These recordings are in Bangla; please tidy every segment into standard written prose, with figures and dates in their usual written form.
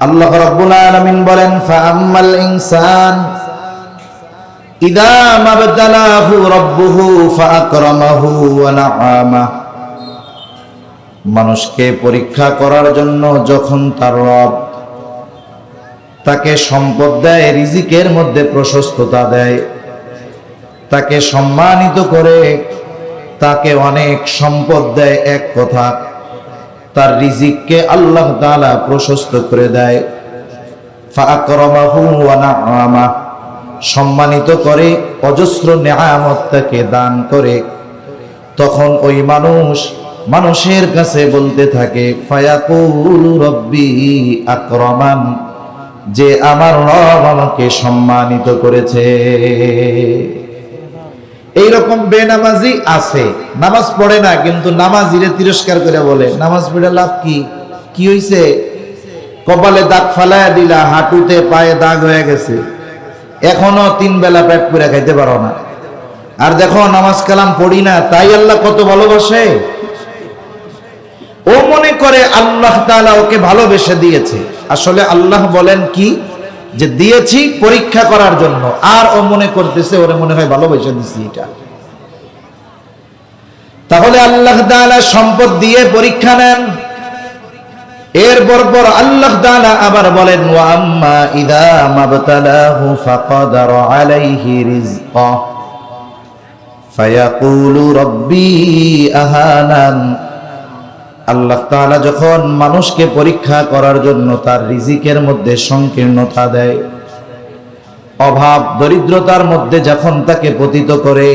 আল্লাহ রাব্বুল আলামিন বলেন, ফাআম্মাল ইনসান ইযা মাবতালাহু রাব্বুহু ফাআকরামাহু ওয়া নাআমা। মানুষকে পরীক্ষা করার জন্য যখন তার রব তাকে সম্পদ দেয়, রিজিকের মধ্যে প্রশস্ততা দেয়, তাকে সম্মানিত করে, তাকে অনেক সম্পদ দেয়, এক কথা তার রিজিককে আল্লাহ তাআলা প্রশস্ত করে দেয়। ফাআকরামাহু ওয়া নাআমা, সম্মানিত করে, অজস্র নেয়ামত তাকে দান করে। তখন ওই মানুষের কাছে বলতে থাকে, ফায়াকুলু রব্বি আকরামান, যে আমার রব আমাকে সম্মানিত করেছে। এইরকম বেনামাজি আছে, নামাজ পড়ে না কিন্তু নামাজিরে তিরস্কার করে বলে, নামাজ পড়ে লাভ কি? কি হইছে? কপালে দাগ ফালায়া দিলা, হাঁটুতে পায়ে দাগ হয়ে গেছে, এখনো 3 বেলা পেট পুরা খাইতে পারো না। আর দেখো নামাজ কালাম পড়ি না, তাই আল্লাহ কত ভালোবাসে। ও মনে করে আল্লাহ তাআলা ওকে ভালোবেসে দিয়েছে। আসলে আল্লাহ বলেন কি, যে দিয়েছি পরীক্ষা করার জন্য, আর ও মনে করতেছে ওরে মনে হয় ভালোবেসে দিছি এটা। তাহলে আল্লাহ তাআলা সম্পদ দিয়ে পরীক্ষা নেন। এরপর আল্লাহ তাআলা আবার বলেন, ওয়া আম্মা ইযা মাবতালাহু ফাকাদারা আলাইহি রিজকা ফায়াকুলু রব্বি আহানান। আল্লাহ তাআলা যখন মানুষকে পরীক্ষা করার জন্য তার রিজিকের মধ্যে সংকীর্ণতা দেয়, অভাব দরিদ্রতার মধ্যে যখন তাকে পতিত করে,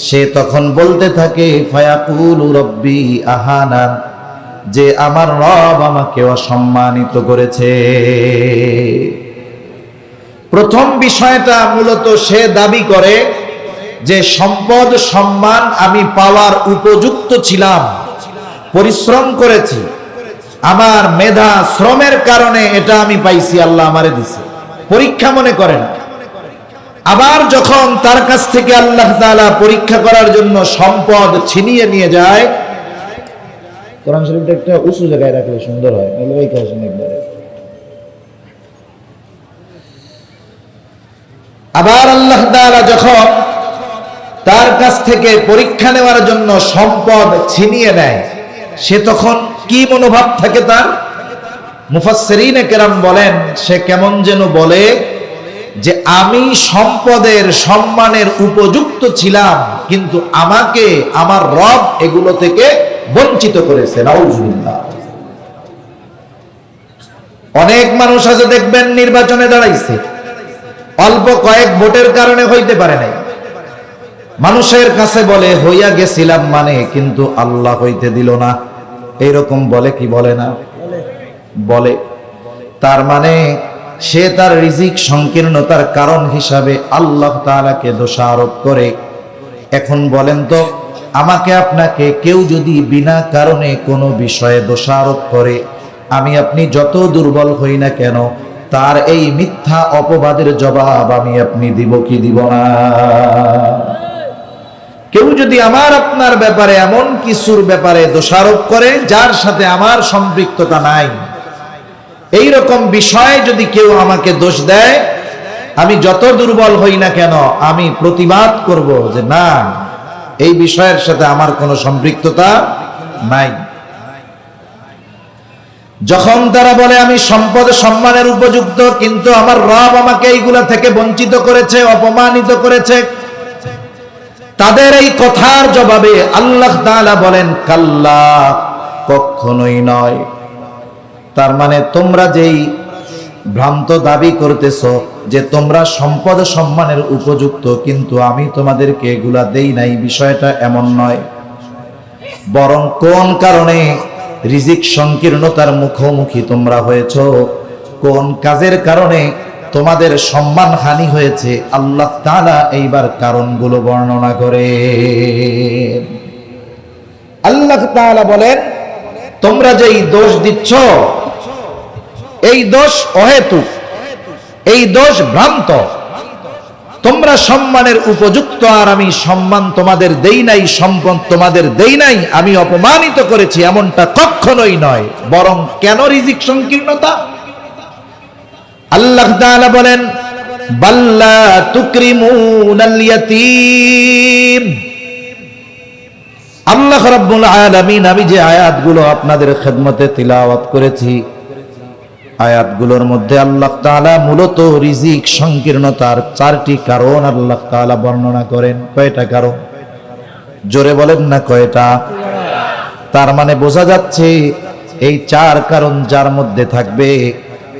সে তখন বলতে থাকে, ফায়াকুলু রব্বি আহানান, যে আমার রব আমাকে অসম্মানিত করেছে। প্রথম বিষয়টা মূলত সে দাবি করে যে সম্পদ সম্মান আমি পাওয়ার উপযুক্ত ছিলাম, পরিশ্রম করেছি, আমার মেধা শ্রমের কারণে এটা আমি পাইছি, আল্লাহ আমারে দিছে, পরীক্ষা মনে করে না। আবার যখন তার কাছ থেকে আল্লাহ তাআলা পরীক্ষা করার জন্য সম্পদ ছিনিয়ে নিয়ে যায়, কোরআন শরীফটা একটা উঁচু জায়গায় রাখলে সুন্দর হয়, আবার আল্লাহ তাআলা যখন তার কাছ থেকে পরীক্ষা নেওয়ার জন্য সম্পদ ছিনিয়ে নেয়, সে তখন কি মনোভাব থাকে তার? মুফাসসিরিনে কেরাম বলেন, সে কেমন যেন বলে যে আমি সম্পদের সম্মানের উপযুক্ত ছিলাম, কিন্তু আমাকে আমার রব এগুলো থেকে বঞ্চিত করেছে। নাউজুবিল্লাহ। অনেক মানুষ আছে দেখবেন নির্বাচনে দাঁড়াইছে, অল্প কয়েক ভোটের কারণে হইতে পারে নাই, মানুষের কাছে বলে হইয়া গেছিলাম মানে, কিন্তু আল্লাহ হইতে দিল না। এইরকম বলে কি বলে না? বলে। তার মানে সে তার রিজিক সংকীর্ণতার কারণ হিসাবে আল্লাহ তাআলাকে দোষারোপ করে। এখন বলেন তো, আমাকে আপনাকে কেউ যদি বিনা কারণে কোনো বিষয়ে দোষারোপ করে, আমি আপনি যত দুর্বল হই না কেন, তার এই মিথ্যা অপবাদের জবাব আমি আপনি দিব কি দিব না? কেউ যদি আমার আপনার ব্যাপারে এমন কিছুর ব্যাপারে দোষারোপ করে যার সাথে আমার সম্পৃক্ততা নাই, এই রকম বিষয়ে যদি কেউ আমাকে দোষ দেয়, আমি যত দুর্বল হই না কেন, আমি প্রতিবাদ করব যে না, এই বিষয়ের সাথে আমার কোনো সম্পৃক্ততা নাই। যখন তারা বলে আমি সম্পদ সম্মানের উপযুক্ত, কিন্তু আমার রব আমাকে এইগুলা থেকে বঞ্চিত করেছে, অপমানিত করেছে, তাদের এই কথার জবাবে আল্লাহ তাআলা বলেন, কাল্লা, কখনোই নয়। তার মানে তোমরা যেই ভ্রান্ত দাবি করতেছো যে তোমরা সম্পদ সম্মানের উপযুক্ত, কিন্তু আমি তোমাদেরকে এগুলা দেই নাই, বিষয়টা এমন নয়। বরং কোন কারণে রিজিক সংকীর্ণতার মুখোমুখি তোমরা হয়েছো, কোন কাজের কারণে তোমাদের সম্মান হানি হয়েছে, আল্লাহ তাআলা এইবার কারণগুলো বর্ণনা করে। আল্লাহ তাআলা বলেন, তোমরা যেই দোষ দিচ্ছ, এই দোষ অহেতুক, এই দোষ ভ্রান্ত। তোমরা সম্মানের উপযুক্ত, আর আমি সম্মান তোমাদের দেই নাই, সম্পদ তোমাদের দেই নাই, আমি অপমানিত করেছি, এমনটা কখনোই নয়। বরং কেন রিজিক সংকীর্ণতা? আল্লাহ তাআলা বলেন বাল্লা তুকরিমুনাল ইয়াতীম। আল্লাহ রাব্বুল আলামিন, আমি যে আয়াতগুলো আপনাদের খেদমতে তিলাওয়াত করেছি, আয়াতগুলোর মধ্যে আল্লাহ তাআলা মূলত রিজিক সংকীর্ণতার 4টি কারণ আল্লাহ তাআলা বর্ণনা করেন। কয়টা কারণ? জোরে বলেন না কয়টা? তার মানে বোঝা যাচ্ছে এই 4 কারণ যার মধ্যে থাকবে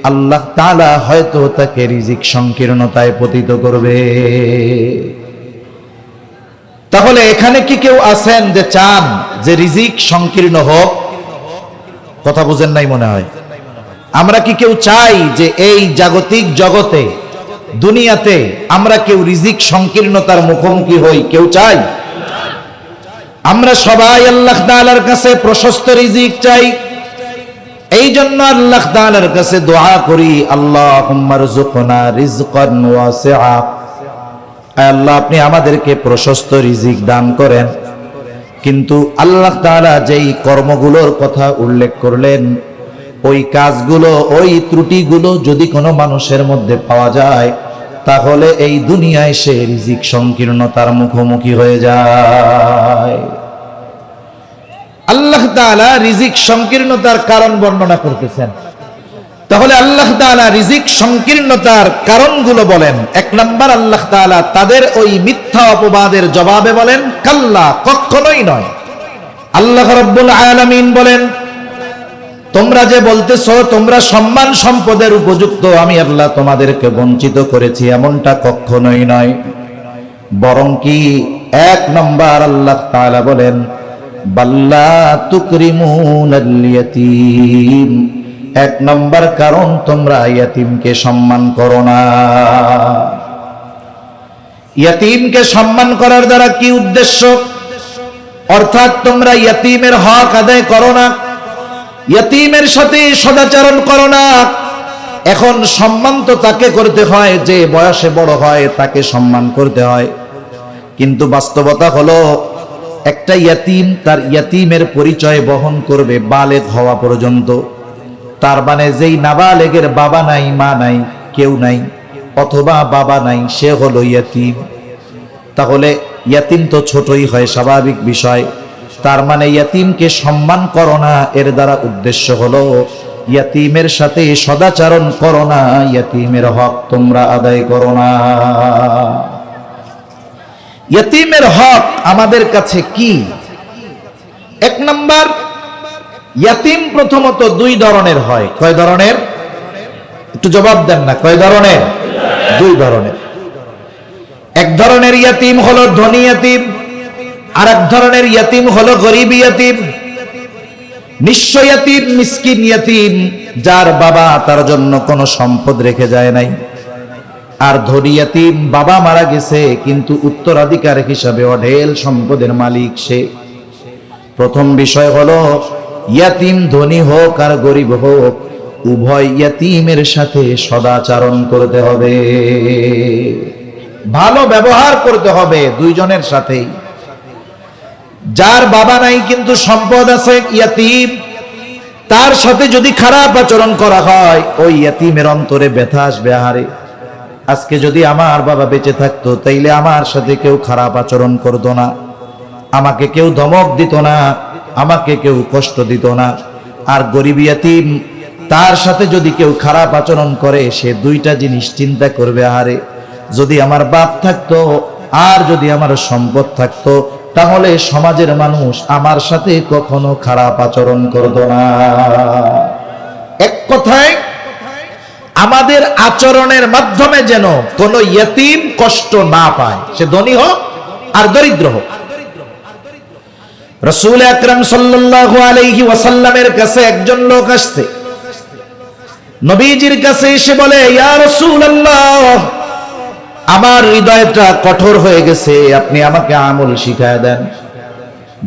আল্লাহ তাআলা হয়তো তাকে রিজিক সংকীর্ণতায় পতিত করবে। তাহলে এখানে কি কেউ আছেন যে চান যে রিজিক সংকীর্ণ হোক? কথা বুঝেন নাই মনে হয়। আমরা কি কেউ চাই যে এই জাগতিক জগতে, দুনিয়াতে আমরা কেউ রিজিক সংকীর্ণতার মুখোমুখি হই? কেউ চাই? আমরা সবাই আল্লাহ তাআলার কাছে প্রশস্ত রিজিক চাই। এই জন্য আল্লাহ তাআলার কাছে দোয়া করি, আল্লাহুম্মা রযুকনা রিজকান ওয়াসিআ। আল্লাহ, আপনি আমাদেরকে প্রশস্ত রিজিক দান করেন। কিন্তু আল্লাহ তাআলা যেই কর্মগুলোর কথা উল্লেখ করলেন, ওই কাজগুলো, ওই ত্রুটিগুলো যদি কোনো মানুষের মধ্যে পাওয়া যায়, তাহলে এই দুনিয়ায় সে রিজিক সংকীর্ণতার মুখোমুখি হয়ে যায়। আল্লাহ তাআলা রিজিক সংকীর্ণতার কারণ বর্ণনা করতেছেন। তাহলে আল্লাহ তাআলা রিজিক সংকীর্ণতার কারণগুলো বলেন। 1 নাম্বার, আল্লাহ তাআলা তাদের ওই মিথ্যা অপবাদের জবাবে বলেন, কাল্লা, কখনোই নয়। আল্লাহ রাব্বুল আলামিন বলেন, তোমরা যে বলতেছো তোমরা সম্মান সম্পদের উপযুক্ত, আমি আল্লাহ তোমাদেরকে বঞ্চিত করেছি, এমনটা কখনোই নয়। বরং কি 1 নাম্বার আল্লাহ তাআলা বলেন, বাল্লা তুকরিমুনাল ইয়াতীম। 1 নাম্বার কারণ, তোমরা ইয়াতীমকে সম্মান করো না। ইয়াতীমকে সম্মান করার দ্বারা কি উদ্দেশ্য? অর্থাৎ তোমরা ইয়াতীমের হক আদায় করো না, ইয়াতীমের সাথে সদাচরণ করো না। এখন সম্মান তো তাকে করতে হয় যে বয়সে বড় হয়, তাকে সম্মান করতে হয়। কিন্তু বাস্তবতা হলো একটা ইয়াতীম তার ইয়াতীমের পরিচয় বহন করবে বালেগ হওয়া পর্যন্ত। তার মানে যেই নাবালেগের বাবা নাই, মা নাই, কেউ নাই, অথবা বাবা নাই, সে হলো ইয়াতীম। তাহলে ইয়াতীম তো ছোটই হয়, স্বাভাবিক বিষয়। তার মানে ইয়াতীমকে সম্মান করো না, এর দ্বারা উদ্দেশ্য হলো ইয়াতীমের সাথে সদাচরণ করো না, ইয়াতীমের হক তোমরা আদায় করো না। ইয়াতীমের হক আমাদের কাছে কি? 1 নাম্বার, ইয়াতীম প্রথমত 2 ধরনের হয়। কয় ধরনের? একটু জবাব দেন না, কয় ধরনের? 2 ধরনের। 1 ধরনের ইয়াতীম হলো ধনী ইয়াতীম, আর 1 ধরনের ইয়াতীম হলো গরিব ইয়াতীম, নিঃস্ব ইয়াতীম, মিসকিন ইয়াতীম, যার বাবা তার জন্য কোনো সম্পদ রেখে যায় নাই। আর ধনী ইয়াতীম, বাবা মারা গেছে কিন্তু উত্তরাধিকার হিসাবে অঢেল সম্পদের মালিক সে। প্রথম বিষয় হলো ইয়াতীম ধনী হোক আর গরিব হোক, উভয় ইয়াতীমের সাথে সদাচরণ করতে হবে, ভালো ব্যবহার করতে হবে দুইজনের সাথেই। যার বাবা নাই কিন্তু সম্পদ আছে, ইয়াতীম, তার সাথে যদি খারাপ আচরণ করা হয়, ওই ইয়াতীমের অন্তরে ব্যথা আসবে। আহারে, আজকে যদি আমার বাবা বেঁচে থাকতো, তাইলে আমার সাথে কেউ খারাপ আচরণ করতো না, আমাকে কেউ ধমক দিত না, আমাকে কেউ কষ্ট দিত না। আর গরিব ইয়াতীম, তার সাথে যদি কেউ খারাপ আচরণ করে, সে 2টা জিনিস চিন্তা করবে, আহারে যদি আমার বাপ থাকতো আর যদি আমার সম্পদ থাকতো, তাহলে সমাজের মানুষ আমার সাথে কখনো খারাপ আচরণ করতো না। এক কথায়, আমাদের আচরণের মাধ্যমে যেন কোনো ইয়াতীম কষ্ট না পায়, সে ধনী হোক আর দরিদ্র হোক। রাসূল আকরাম সাল্লাল্লাহু আলাইহি ওয়াসাল্লামের কাছে একজন লোক আসছে। নবীজির কাছে এসে বলে, ইয়া রাসূলুল্লাহ, আমার হৃদয়টা কঠোর হয়ে গেছে, আপনি আমাকে আমল শিখায় দেন,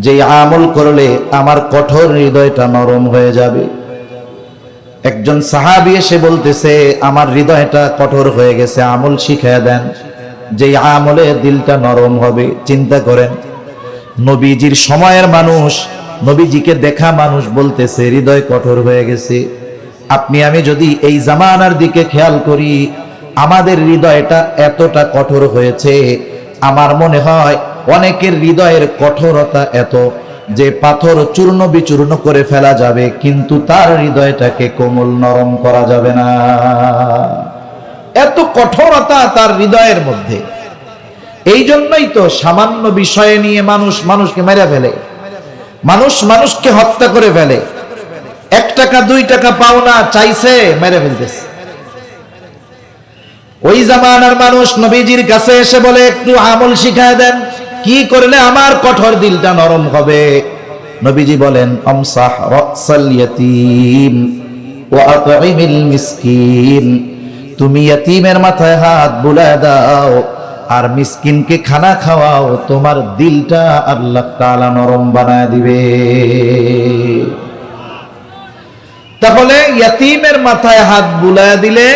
যে আমল করলে আমার কঠোর হৃদয়টা নরম হয়ে যাবে। একজন সাহাবী এসে বলতেছে, আমার হৃদয়টা কঠোর হয়ে গেছে, আমল শিখায় দেন, যে আমলে দিলটা নরম হবে। চিন্তা করেন, নবীজির সময়ের মানুষ, নবীজিকে দেখা মানুষ বলতেছে হৃদয় কঠোর হয়ে গেছে, আপনি আমি যদি এই জামানার দিকে খেয়াল করি, আমাদের হৃদয়টা এতটা কঠোর হয়েছে, আমার মনে হয় অনেকের হৃদয়ের কঠোরতা এত যে পাথর চূর্ণ বিচূর্ণ করে ফেলা যাবে, কিন্তু তার হৃদয়টাকে কোমল নরম করা যাবে না। এত কঠোরতা তার হৃদয়ের মধ্যে। এই জন্যই তো সামান্য বিষয়ে নিয়ে মানুষ মানুষকে মেরে ফেলে, মানুষ মানুষকে হত্যা করে ফেলে। 1 টাকা 2 টাকা পাওনা চাইছে, মেরে ফেলতেছে। ওই জামানার মানুষ নবীজির কাছে এসে বলে, একটু আমল শিখায় দেন, কি করলে আমার কঠোর দিলটা নরম হবে? নবীজি বলেন, আমসাহ রাসাল ইয়াতীম ওয়া আতঈমিল মিসকিন। তুমি ইয়াতীমের মাথায় হাত বুলায় দাও আর মিসকিনকে খানা খাওয়াও, তোমার দিলটা আল্লাহ তাআলা নরম বানায় দিবে। তাহলে ইয়াতীমের মাথায় হাত বুলায় দিলে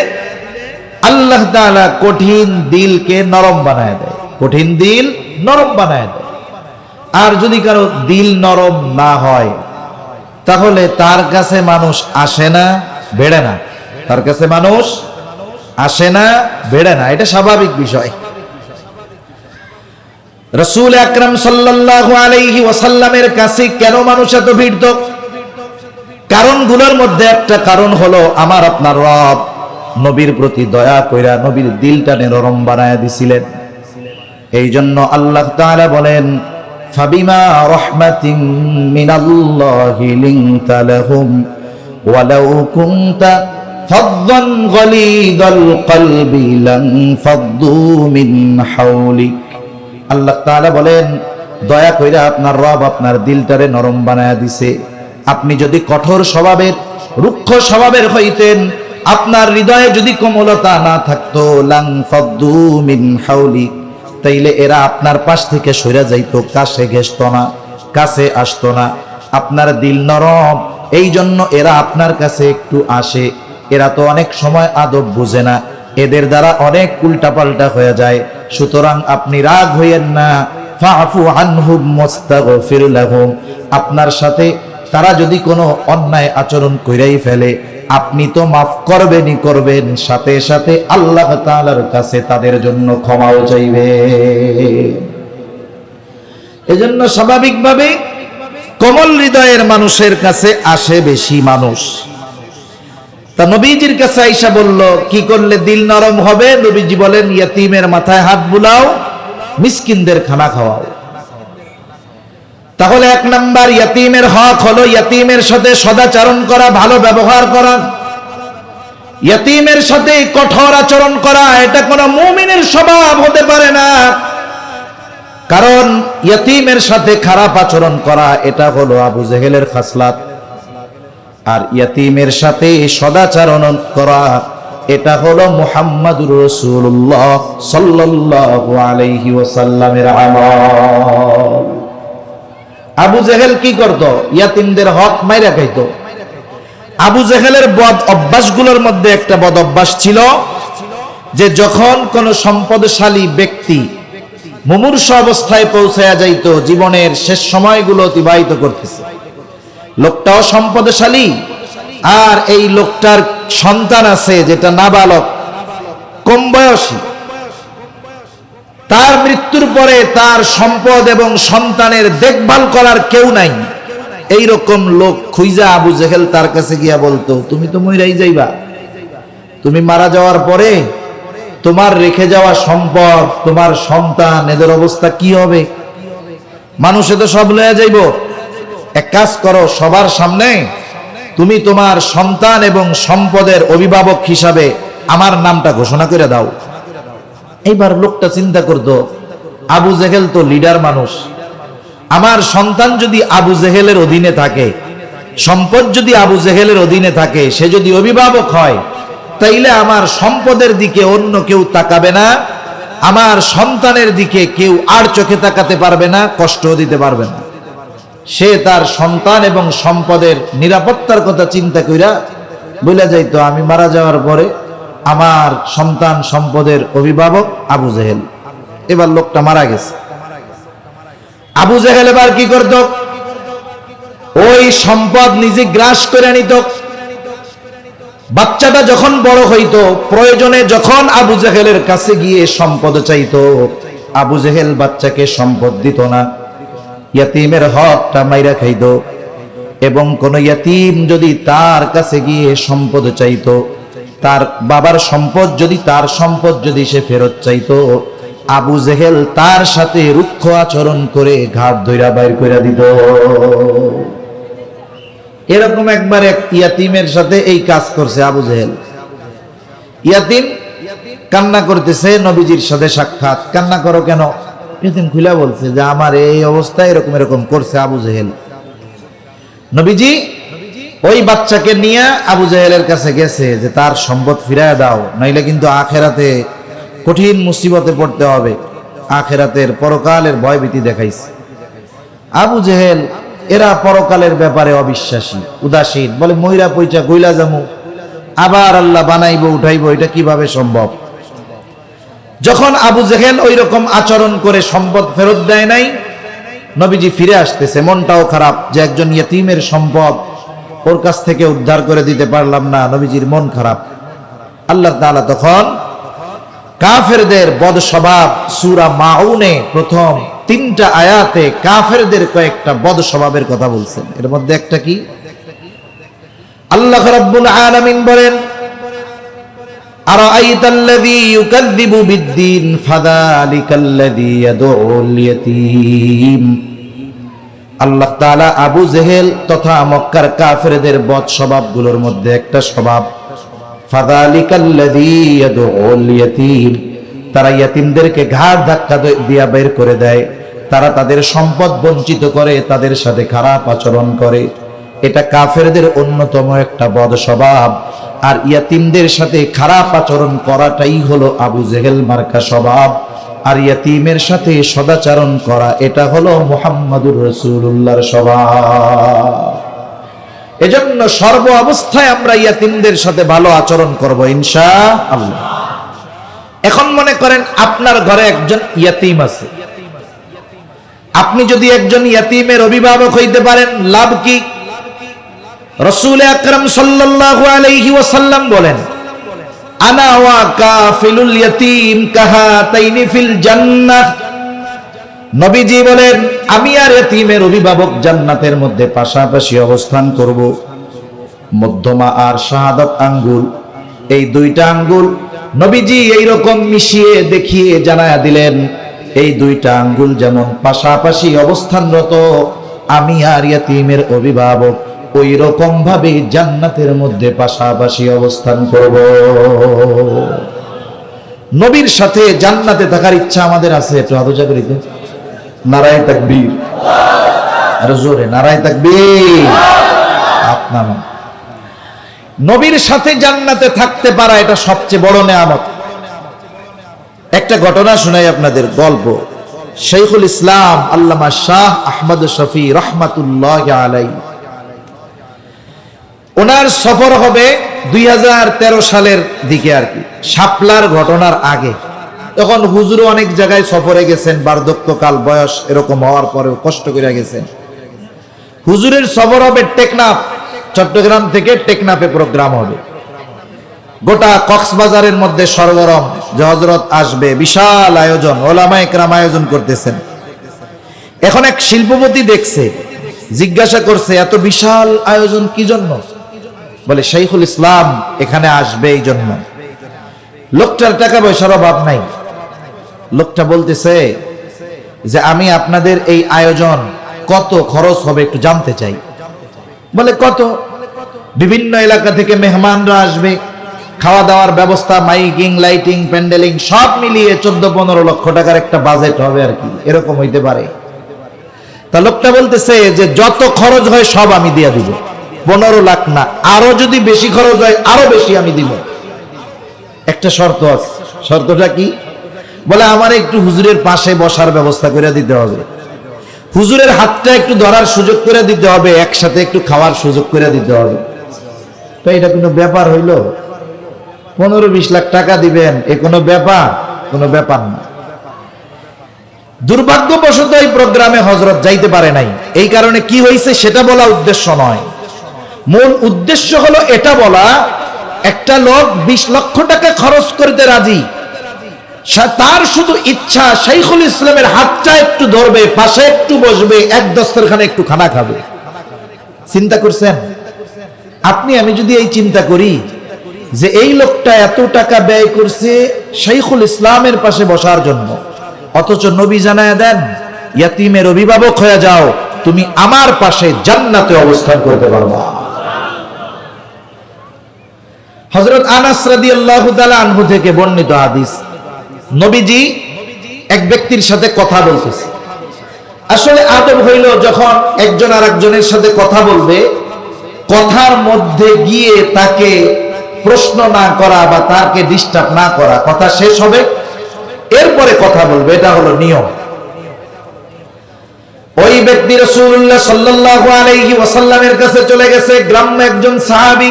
আল্লাহ তাআলা কঠিন দিলকে নরম বানায় দেয়, কঠিন দিল নরম বানায় দেয়। আর যদি কারো দিল নরম না হয়, তাহলে তার কাছে মানুষ আসে না, বেড়ে না। তার কাছে মানুষ আসে না, বেড়ে না, এটা স্বাভাবিক বিষয়। রাসূল আকরাম সাল্লাল্লাহু আলাইহি ওয়াসাল্লামের কাছে কেন মানুষ এত ভিড়ত? কারণগুলোর মধ্যে একটা কারণ হলো, আমার আপনার রব নবীর প্রতি দয়া কইরা নবীর দিলটা নরম বানায় দিছিলেন। এই জন্য আল্লাহ তাআলা বলেন, ফাবিমা রাহমাতিন মিনাল্লাহি লিনতা লাহুম ওয়ালাউ কুনতা ফাযযান গালিযাল কলবি লানফাদ্দু মিন হাওলিক। আল্লাহ তাআলা বলেন, দয়া কইরা আপনার রব আপনার দিলটারে নরম বানায় দিছে। আপনি যদি কঠোর স্বভাবের, রুক্ষ স্বভাবের হইতেন, আপনার হৃদয়ে যদি কোমলতা না থাকতো, লানফাদ্দু মিন হাওলিক, তাইলে এরা আপনার পাশ থেকে সরে যাইতো, কাছে ঘেসতো না, কাছে আসতো না। আপনার দিল নরম, এই জন্য এরা আপনার কাছে একটু আসে। এরা তো অনেক সময় আদব বুঝে না, এদের দ্বারা অনেক উল্টাপাল্টা হয়ে যায়। সুতরাং আপনি রাগ হইয়েন না, ফাফু আনহুম মুস্তাগফির লাহুম। আপনার সাথে তারা যদি কোনো অন্যায় আচরণ কইরাই ফেলে, আপনি তো মাফ করবেনই করবেন, সাথে সাথে আল্লাহ তাআলার কাছে তাদের জন্য ক্ষমাও চাইবে। এজন্য স্বাভাবিকভাবে কোমল হৃদয়ের মানুষের কাছে আসে বেশি মানুষ। তা নবীজির কাছে আয়েশা বলল, কি করলে দিল নরম হবে? নবীজি বলেন, ইয়াতীমের মাথায় হাত বুলাও, মিসকিনদের খানা খাওয়াও। তাহলে 1 নাম্বার ইয়াতীমের হক হলো ইয়াতীমের সাথে সদাচরণ করা, ভালো ব্যবহার করা। ইয়াতীমের সাথে কঠোর আচরণ করা এটা কোনো মুমিনের স্বভাব হতে পারে না। কারণ ইয়াতীমের সাথে খারাপ আচরণ করা এটা হলো আবু জেহেলের খাসলাত, আর ইয়াতীমের সাথে সদাচরণ করা এটা হলো মুহাম্মাদুর রাসূলুল্লাহ সাল্লাল্লাহু আলাইহি ওয়াসাল্লামের আমল। আবু জেহেল কি করত? ইয়াতীমদের হক মাইরা খাইতো। আবু জেহেলের বদ অভ্যাসগুলোর মধ্যে একটা বদ অভ্যাস ছিল যে যখন কোন সম্পদশালী ব্যক্তি মুমূর্ষ অবস্থায় পৌঁছায়া যাইত, জীবনের শেষ সময়গুলো অতিবাহিত করতেছে, লোকটাও সম্পদশালী, আর এই লোকটার সন্তান আছে যেটা নাবালক, কম বয়সী, তার মৃত্যুর পরে তার সম্পদ এবং সন্তানের দেখভাল করার কেউ নাই। এই রকম লোক খুঁজা আবু জেহেল তার কাছে গিয়া বলতো, তুমি তো মইরাই যাইবা, তুমি মারা যাওয়ার পরে তোমার রেখে যাওয়া সম্পদ, তোমার সন্তান, এদের অবস্থা কি হবে? মানুষে তো সব লয়ে যাইব। এক কাজ করো, সবার সামনে তুমি তোমার সন্তান এবং সম্পদের অভিভাবক হিসাবে আমার নামটা ঘোষণা করে দাও। এইবার লোকটা চিন্তা করতো, আবু জেহেল তো লিডার মানুষ, আমার সন্তান যদি আবু জেহেলের অধীনে থাকে, সম্পদ যদি আবু জেহেলের অধীনে থাকে, সে যদি অভিভাবক হয়, তাইলে আমার সম্পদের দিকে অন্য কেউ তাকাবে না, আমার সন্তানের দিকে কেউ আর চোখে তাকাতে পারবে না, কষ্ট দিতে পারবে না। সে তার সন্তান এবং সম্পদের নিরাপত্তার কথা চিন্তা কইরা বলে যাইতো, আমি মারা যাওয়ার পরে আমার সন্তান সম্পদের অভিভাবক আবু জেহেল। এবার লোকটা মারা গেছে, আবু জেহেল এবার কি করত? ওই সম্পদ নিজে গ্রাস করে নিত, বাচ্চাটা যখন বড় হইতো, প্রয়োজনে যখন আবু জেহেলের কাছে গিয়ে সম্পদ চাইতো, আবু জেহেল বাচ্চাকে সম্পদ দিত না, ইয়াতিমের হকটা মাইরা খাইতো। এবং কোন ইয়াতিম যদি তার কাছে গিয়ে সম্পদ চাইতো, তার বাবার সম্পদ যদি, তার সম্পদ যদি সে ফেরত চাইতো, আবু জেহেল তার সাথে রুক্ষ আচরণ করে ঘাট ধইরা বাইর কইরা দিত। এরকম একবার এক ইয়াতিমের সাথে এই কাজ করছে আবু জেহেল। ইয়াতিম কান্না করতেছে, নবীজির সাথে সাক্ষাৎ। কান্না করো কেন? ইয়াতিম খুলে বলছে যে আমার এই অবস্থা, এরকম এরকম করছে আবু জেহেল। নবীজি ওই বাচ্চাকে নিয়ে আবু জেহেলের কাছে গেছে যে তার সম্পদ ফিরায় দাও, নইলে কিন্তু আখেরাতে কঠিন মুসিবতে পড়তে হবে। আখেরাতের পরকালের ভয়ভীতি দেখাইছে। আবু জেহেল এরা পরকালের ব্যাপারে অবিশ্বাসী, উদাসীন, বলে মইরা পয়সা গইলা যামু, আবার আল্লাহ বানাইবো উঠাইবো, এটা কিভাবে সম্ভব? যখন আবু জেহেল ওই রকম আচরণ করে সম্পদ ফেরত দেয় নাই, নবীজি ফিরে আসতেছে, মনটাও খারাপ যে একজন ইয়েতিমের সম্পদ ওর কাছ থেকে উদ্ধার করে দিতে পারলাম না, নবীজির মন খারাপ। আল্লাহ তাআলা তখন কাফেরদের বদ স্বভাব, সূরা মাউনে প্রথম 3টা আয়াতে কাফেরদের কয়েকটা বদ স্বভাবের কথা বলছেন। এর মধ্যে একটা কি? আল্লাহ রাব্বুল আলামিন বলেন, আরাআইতাল্লাযী ইউকাযযিবু বিদ্দীন ফাযালিকাল্লাযী ইয়াদউল ইয়াতীম। আল্লাহ তাআলা আবু জেহেল তথা মক্কার কাফেরদের বদ স্বভাবগুলোর মধ্যে একটা স্বভাব, ফাযালিকাল্লাযী ইয়াদউল ইয়াতীম। তারা ইয়াতীমদেরকে ঘাড় ধাক্কা দিয়া বের করে দেয়, তারা তাদের সম্পদ বঞ্চিত করে, তাদের সাথে খারাপ আচরণ করে। এটা কাফেরদের অন্যতম একটা বদ স্বভাব। আর ইয়াতীমদের সাথে খারাপ আচরণ করাটাই হলো আবু জেহেল মার্কা স্বভাব। আর ইয়াতীমের সাথে সদাচরণ করা, এটা হলো মুহাম্মাদুর রাসূলুল্লাহর স্বভাব। এজন্য সর্ব অবস্থায় আমরা ইয়াতীমদের সাথে ভালো আচরণ করব ইনশাআল্লাহ। এখন মনে করেন আপনার ঘরে একজন ইয়াতীম আছে, আপনি যদি একজন ইয়াতীমের অভিভাবক হইতে পারেন, লাভ কি? রাসূল আকরাম সাল্লাল্লাহু আলাইহি ওয়াসাল্লাম বলেন, আনা ওয়া কাফিলুল ইয়াতীম কাহাতাইনি ফিল জান্নাহ। নবীজি বলেন, আমি আর ইয়াতীমের অভিভাবক জান্নাতের মধ্যে পাশাপাশি অবস্থান করব। মধ্যমা আর শাহাদাত আঙ্গুল, এই দুইটা আঙ্গুল নবীজি এইরকম মিশিয়ে দেখিয়ে জানায়া দিলেন, এই দুইটা আঙ্গুল যেমন পাশাপাশি অবস্থানরত, আমি আর ইয়াতীমের অভিভাবক ওই রকম ভাবে জান্নাতের মধ্যে পাশাপাশি অবস্থান করব। নবীর সাথে জান্নাতে থাকার ইচ্ছা আমাদের আছে, একটু হাত উঁচা করি তো। নারায়ে তাকবীর, আর জোরে নারায়ে তাকবীর। আপনার নবীর সাথে জান্নাতে থাকতে পারা, এটা সবচেয়ে বড় নেয়ামত। একটা ঘটনা শোনাই আপনাদের, গল্প। শাইখুল ইসলাম আল্লামা শাহ আহমদ শফি রহমাতুল্লাহি আলাইহি, ওনার সফর হবে 2013 সালের দিকে, আর কি শাপলার ঘটনার আগে। তখন হুজুর অনেক জায়গায় সফরে গেছেন, বার্ধক্যকাল বয়স এরকম হওয়ার পরেও কষ্ট করে গেছেন। হুজুরের সফর হবে টেকনাফ, চট্টগ্রাম থেকে টেকনাফে প্রোগ্রাম হবে। গোটা কক্সবাজারের মধ্যে সরগরম যে হযরত আসবে, বিশাল আয়োজন, ওলামায়ে কেরাম আয়োজন করতেছেন। এখন এক শিল্পপতি দেখছে, জিজ্ঞাসা করছে এত বিশাল আয়োজন কি জন্য? বলে শাইখুল ইসলাম এখানে আসবে এই জন্য। লোকটার টাকা পয়সার অভাব নাই। লোকটা বলতেছে যে আমি আপনাদের এই আয়োজন কত খরচ হবে একটু জানতে চাই। বলে কত? বিভিন্ন এলাকা থেকে মেহমানরা আসবে, খাওয়া দাওয়ার ব্যবস্থা, মাইকিং, লাইটিং, প্যান্ডেলিং সব মিলিয়ে 14-15 লক্ষ টাকার একটা বাজেট হবে আর কি, এরকম হইতে পারে। তা লোকটা বলতেছে যে যত খরচ হয় সব আমি দিয়ে দিব, 15 লাখ না, আরো যদি বেশি খরচ হয় আরো বেশি আমি দিব। একটা শর্ত আছে। শর্তটা কি? বলে আমার একটু হুজুরের পাশে বসার ব্যবস্থা করে দিতে হবে, হুজুরের হাতটা একটু ধরার সুযোগ করে দিতে হবে, একসাথে একটু খাওয়ার সুযোগ করে দিতে হবে। তো এটা কোনো ব্যাপার হইল? 15-20 লাখ টাকা দিবেন, এ কোনো ব্যাপার? কোনো ব্যাপার না। দুর্ভাগ্যবশত এই প্রোগ্রামে হযরত যাইতে পারে নাই। এই কারণে কি হয়েছে সেটা বলা উদ্দেশ্য নয়, মূল উদ্দেশ্য হলো এটা বলা একটা লোক 20 লক্ষ টাকা খরচ করতে রাজি, তার শুধু ইচ্ছা শাইখুল ইসলামের হাতটা একটু ধরবে, পাশে একটু বসবে, এক দস্তরখানে একটু খানা খাবে। চিন্তা করছেন? আপনি আমি যদি এই চিন্তা করি যে এই লোকটা এত টাকা ব্যয় করছে শাইখুল ইসলামের পাশে বসার জন্য, অথচ নবী জানায় দেন ইয়াতীমের অভিভাবক হয়ে যাও, তুমি আমার পাশে জান্নাতে অবস্থান করতে পারবা। হযরত আনাস রাদিয়াল্লাহু তাআলা আনহু থেকে বর্ণিত হাদিস, নবীজি এক ব্যক্তির সাথে কথা বলতেছে। আসলে আদব হইল যখন একজন আরেকজনের সাথে কথা বলবে, কথার মধ্যে গিয়ে তাকে প্রশ্ন না করা বা তাকে ডিস্টার্ব না করা, কথা শেষ হবে এরপরে কথা বলবে, এটা হলো নিয়ম। ওই ব্যক্তি রাসূলুল্লাহ সাল্লাল্লাহু আলাইহি ওয়াসাল্লামের কাছে চলে গেছে, গ্রাম্য একজন সাহাবী।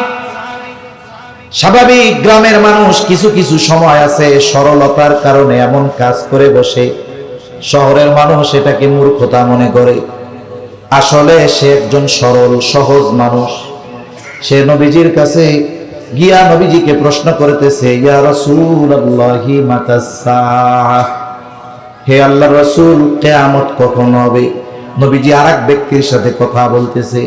স্বাভাবিক গ্রামের মানুষ কিছু কিছু সময় আছে সরলতার কারণে এমন কাজ করে বসে, শহরের মানুষ এটাকে মূর্খতা মনে করে। আসলে সে একজন সরল সহজ মানুষ। সে নবীজির কাছে গিয়া নবীজিকে প্রশ্ন করতেছে, ইয়া রাসূলুল্লাহি মাতাস সাআহ, হে আল্লাহর রাসূল কিয়ামত কখন হবে? নবীজি আরেক ব্যক্তির সাথে কথা বলতেছে।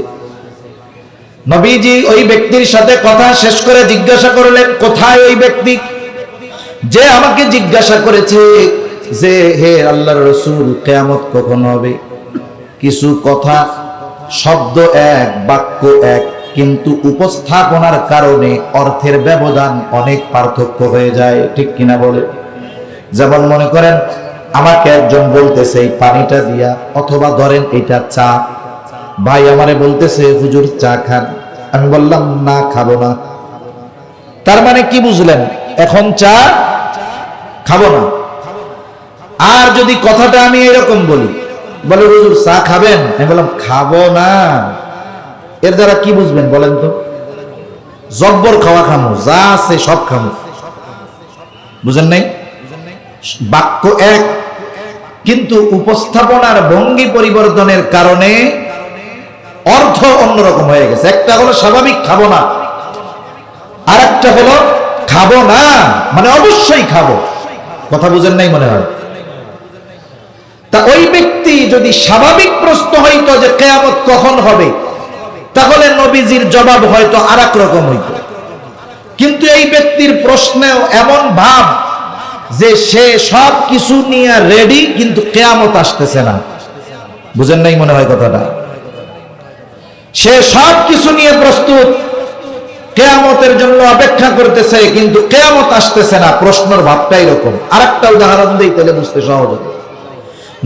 নবীজি ওই ব্যক্তির সাথে কথা শেষ করে জিজ্ঞাসা করলেন, কোথায় ওই ব্যক্তি যে আমাকে জিজ্ঞাসা করেছে যে হে আল্লাহর রাসূল কিয়ামত কখন হবে? কিছু কথা শব্দ এক, বাক্য এক, কিন্তু উপস্থাপনার কারণে অর্থের ব্যবধান অনেক পার্থক্য হয়ে যায়, ঠিক কিনা বলে? যেমন মনে করেন আমাকে একজন বলতেছে এই পানিটা দিয়া, অথবা ধরেন এটা চা, ভাই আমারে বলতেছে হুজুর চা খান, আমি বললাম না খাবো না। তার মানে কি বুঝলেন? এখন চা খাবো না। আর যদি কথাটা আমি এরকম বলি, বলে হুজুর চা খাবেন, আমি বললাম খাবো না, এর দ্বারা কি বুঝবেন বলেন তো? জব্বর খাওয়া খামো, যা আছে সব খামো, বুঝেন নাই? বাক্য এক, কিন্তু উপস্থাপনার ভঙ্গি পরিবর্তনের কারণে অর্থ অন্যরকম হয়ে গেছে। একটা হলো স্বাভাবিক খাবো না, আর একটা হলো খাবো না মানে অবশ্যই খাবো। কথা বুঝেন নাই মনে হয়? তা ওই ব্যক্তি যদি স্বাভাবিক প্রশ্ন হইতো যে কিয়ামত কখন হবে, তাহলে নবীজির জবাব হয়তো আরেক রকম হইতো। কিন্তু এই ব্যক্তির প্রশ্নেও এমন ভাব যে সে সব কিছু নিয়ে রেডি, কিন্তু কিয়ামত আসতেছে না। বুঝেন নাই মনে হয় কথাটা? সে সব কিছু নিয়ে প্রস্তুত, কিয়ামতের জন্য অপেক্ষা করতেছে, কিন্তু কিয়ামত আসতেছে না। প্রশ্নের ভাবটা এরকম। আরেকটা উদাহরণ দেই তাহলে বুঝতে সহজ হবে।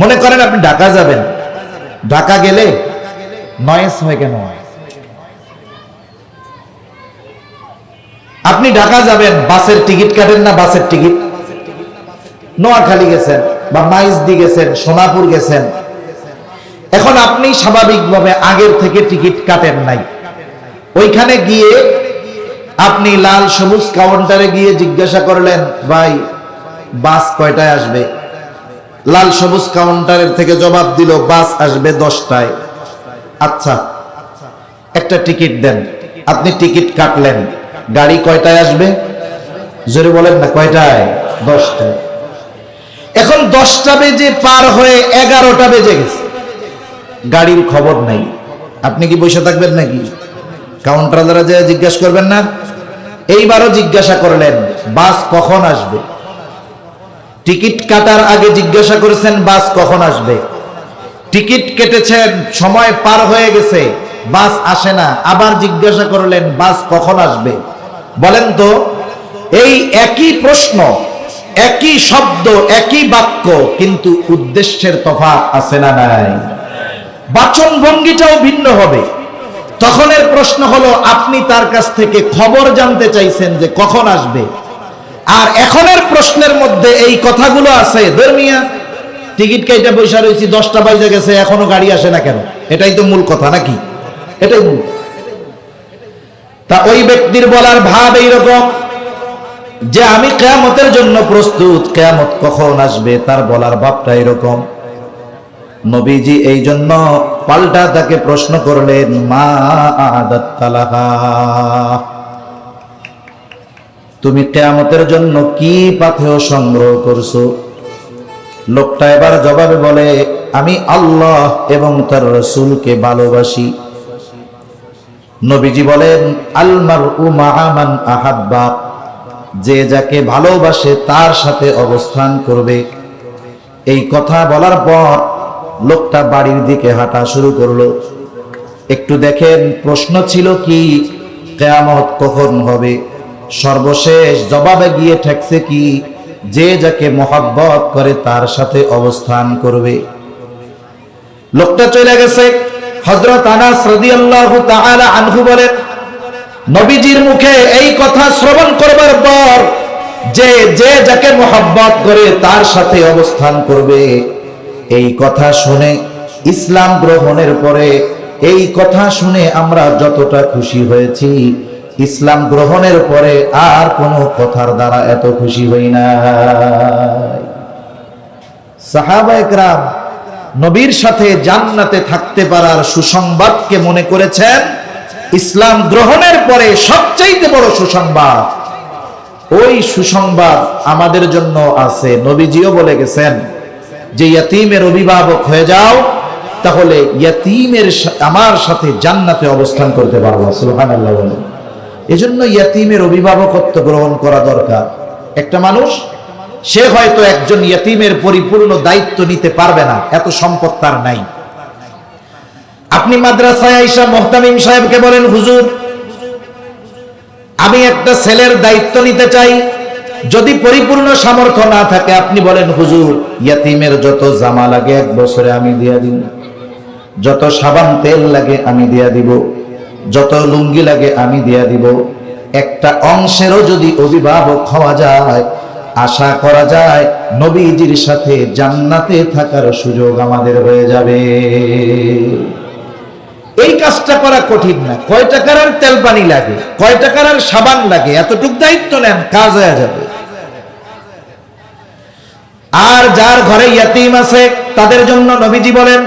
মনে করেন আপনি ঢাকা যাবেন, ঢাকা গেলে নয়েজ হয় কেন? আপনি ঢাকা যাবেন, বাসের টিকিট কাটেন না? বাসের টিকিট নোয়াখালী গেছেন বা মাইজদি গেছেন, সোনাপুর গেছেন, এখন আপনি স্বাভাবিকভাবে আগের থেকে টিকিট কাটেন নাই। ওইখানে গিয়ে আপনি লাল সবুজ কাউন্টারে গিয়ে জিজ্ঞাসা করলেন, ভাই বাস কয়টায় আসবে? লাল সবুজ কাউন্টারের থেকে জবাব দিল বাস আসবে 10টায়। আচ্ছা একটা টিকিট দেন। আপনি টিকিট কাটলেন, গাড়ি কয়টায় আসবে? জোরে বলেন না, কয়টায়? 10টায়। এখন 10টা বেজে পার হয়ে 11টা বেজে গেছে, গাড়ির খবর নাই। আপনি কি বসে থাকবেন নাকি? কাউন্টার দ্বারা যে জিজ্ঞাসা করবেন না? এইবারও জিজ্ঞাসা করলেন বাস কখন আসবে। টিকিট কাটার আগে জিজ্ঞাসা করেছেন বাস কখন আসবে। টিকিট কেটেছেন, সময় পার হয়ে গেছে, বাস আসে না, আবার জিজ্ঞাসা করলেন বাস কখন আসবে। বলেন তো, এই একই প্রশ্ন, একই শব্দ, একই বাক্য, কিন্তু উদ্দেশ্যের তফাৎ আছে না নাই? বাচন ভঙ্গিটাও ভিন্ন হবে। তখনের প্রশ্ন হলো আপনি তার কাছ থেকে খবর জানতে চাইছেন যে কখন আসবে, আর এখনের প্রশ্নের মধ্যে এই কথাগুলো আছে। ধর্মিয়া টিকিট কেটে বসে রয়েছি, 10টা বাজে গেছে, এখনো গাড়ি আসে না কেন? এটাই তো মূল কথা নাকি? এটাই মূল। তা ওই ব্যক্তির বলার ভাব এইরকম যে আমি কিয়ামতের জন্য প্রস্তুত, কিয়ামত কখন আসবে তার বলার ভাবটা এরকম। নবীজি এই জন্য পাল্টা তাকে প্রশ্ন করলেন, মা আদাত্তা লাহা, তুমি কিয়ামতের জন্য কি পাথেয় সংগ্রহ করছো? লোকটা এবার জবাবে বলে, আমি আল্লাহ এবং তার রাসূলকে ভালোবাসি। নবীজি বলেন, আল মারউ মা'a মান আহাব্বা, যে যাকে ভালোবাসে তার সাথে অবস্থান করবে। এই কথা বলার পর লোকটা বাড়ির দিকে হাঁটা শুরু করলো। একটু দেখেন, প্রশ্ন ছিল কি কিয়ামত কখন হবে? সর্বশেষ জবাবে গিয়ে ঠেকছে কি, যে যাকে মহব্বত করে তার সাথে অবস্থান করবে। লোকটা চলে গেছে। হযরত আনাস রাদিয়াল্লাহু তাআলা আনহু বলেন, নবীজির মুখে এই কথা শ্রবণ করবার পর যে যাকে মহব্বত করে তার সাথে অবস্থান করবে, এই কথা শুনে, ইসলাম গ্রহণের পরে এই কথা শুনে আমরা যতটা খুশি হয়েছি, ইসলাম গ্রহণের পরে আর কোনো কথার দ্বারা এত খুশি হই না। সাহাবায়ে কেরাম নবীর সাথে জান্নাতে থাকতে পারার সুসংবাদকে মনে করেছেন ইসলাম গ্রহণের পরে সবচেয়ে বড় সুসংবাদ। ওই সুসংবাদ আমাদের জন্য আছে। নবীজিও বলে গেছেন যে ইয়াতীমের অভিভাবক হয়ে যাও, তাহলে ইয়াতীমের আমার সাথে জান্নাতে অবস্থান করতে পারবো। সুবহানাল্লাহ বলেন। এজন্য ইয়াতীমের অভিভাবকত্ব গ্রহণ করা দরকার। একটা মানুষ, সে হয়তো একজন ইয়াতীমের পরিপূর্ণ দায়িত্ব নিতে পারবে না, এত সম্পদ তার নাই। আপনি মাদ্রাসায় আইসা মুহতামিম সাহেবকে বলেন, হুজুর আমি একটা ছেলের দায়িত্ব নিতে চাই। যদি পরিপূর্ণ সামর্থ্য না থাকে, আপনি বলেন, হুজুর ইয়াতীমের যত জামা লাগে এক বছরে আমি দিয়া দিব, যত সাবান তেল লাগে আমি দিয়া দিব, যত লুঙ্গি লাগে আমি দিয়া দিব। একটা অংশেরও যদি অভিভাবক হওয়া যায়, আশা করা যায় নবীজির সাথে জান্নাতে থাকার সুযোগ আমাদের হয়ে যাবে। এই কাজটা করা কঠিন না। কয় টাকার আর তেল পানি লাগে, কয় টাকার আর সাবান লাগে, এতটুকু দায়িত্ব নেন, কাজ হয়ে যাবে। আর যার ঘরে ইয়াতীম আছে তাদের জন্য নবীজি বলেন,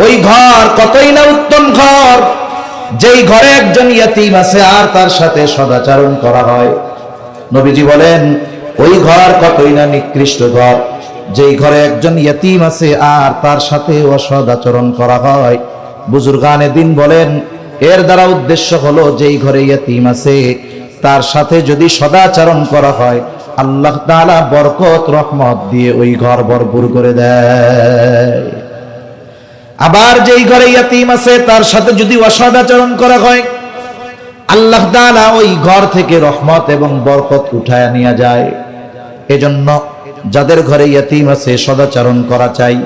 ওই ঘর কতই না উত্তম ঘর, যেই ঘরে একজন ইয়াতীম আছে আর তার সাথে সদাচরণ করা হয়। নবীজি বলেন, ওই ঘর কতই না নিকৃষ্ট ঘর, যেই ঘরে একজন ইয়াতীম আছে আর তার সাথে অসৎ আচরণ করা হয়। বুজুর্গানে দিন বলেন, এর দ্বারা উদ্দেশ্য হলো যেই ঘরে ইয়াতীম আছে তার সাথে যদি সদাচরণ করা হয়, আল্লাহ তাআলা বরকত রহমত দিয়ে ওই ঘর ভরপুর করে দেয়। আবার যেই ঘরে ইয়াতীম আছে তার সাথে যদি অসদাচরণ করা হয়, আল্লাহ তাআলা ওই ঘর থেকে রহমত এবং বরকত উঠায় নিয়ে যায়। এজন্য যাদের ঘরে ইয়াতীম আছে সদাচরণ করা চাই।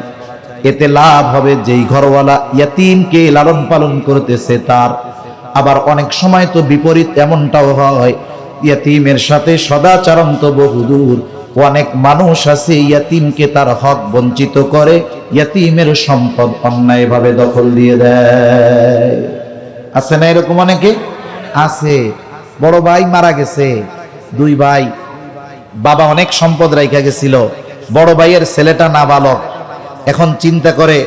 এতে লাভ হবে যেই ঘরওয়ালা ইয়াতীমকে লালন পালন করতেছে তার। আবার অনেক সময় তো বিপরীত এমনটাও হয়, ইয়াতীমের সাথে সদাচরণ তো বহুদূর, অনেক মানুষ আছে ইয়াতীমকে তার হক বঞ্চিত করে, ইয়াতীমের সম্পদ অন্যায়ভাবে দখল দিয়ে দেয়। আছে না এরকম? অনেকে আছে। বড় ভাই মারা গেছে, দুই ভাই, বাবা অনেক সম্পদ রাইখা গেছিল, বড় ভাইয়ের ছেলেটা নাবালক। এখন চিন্তা করে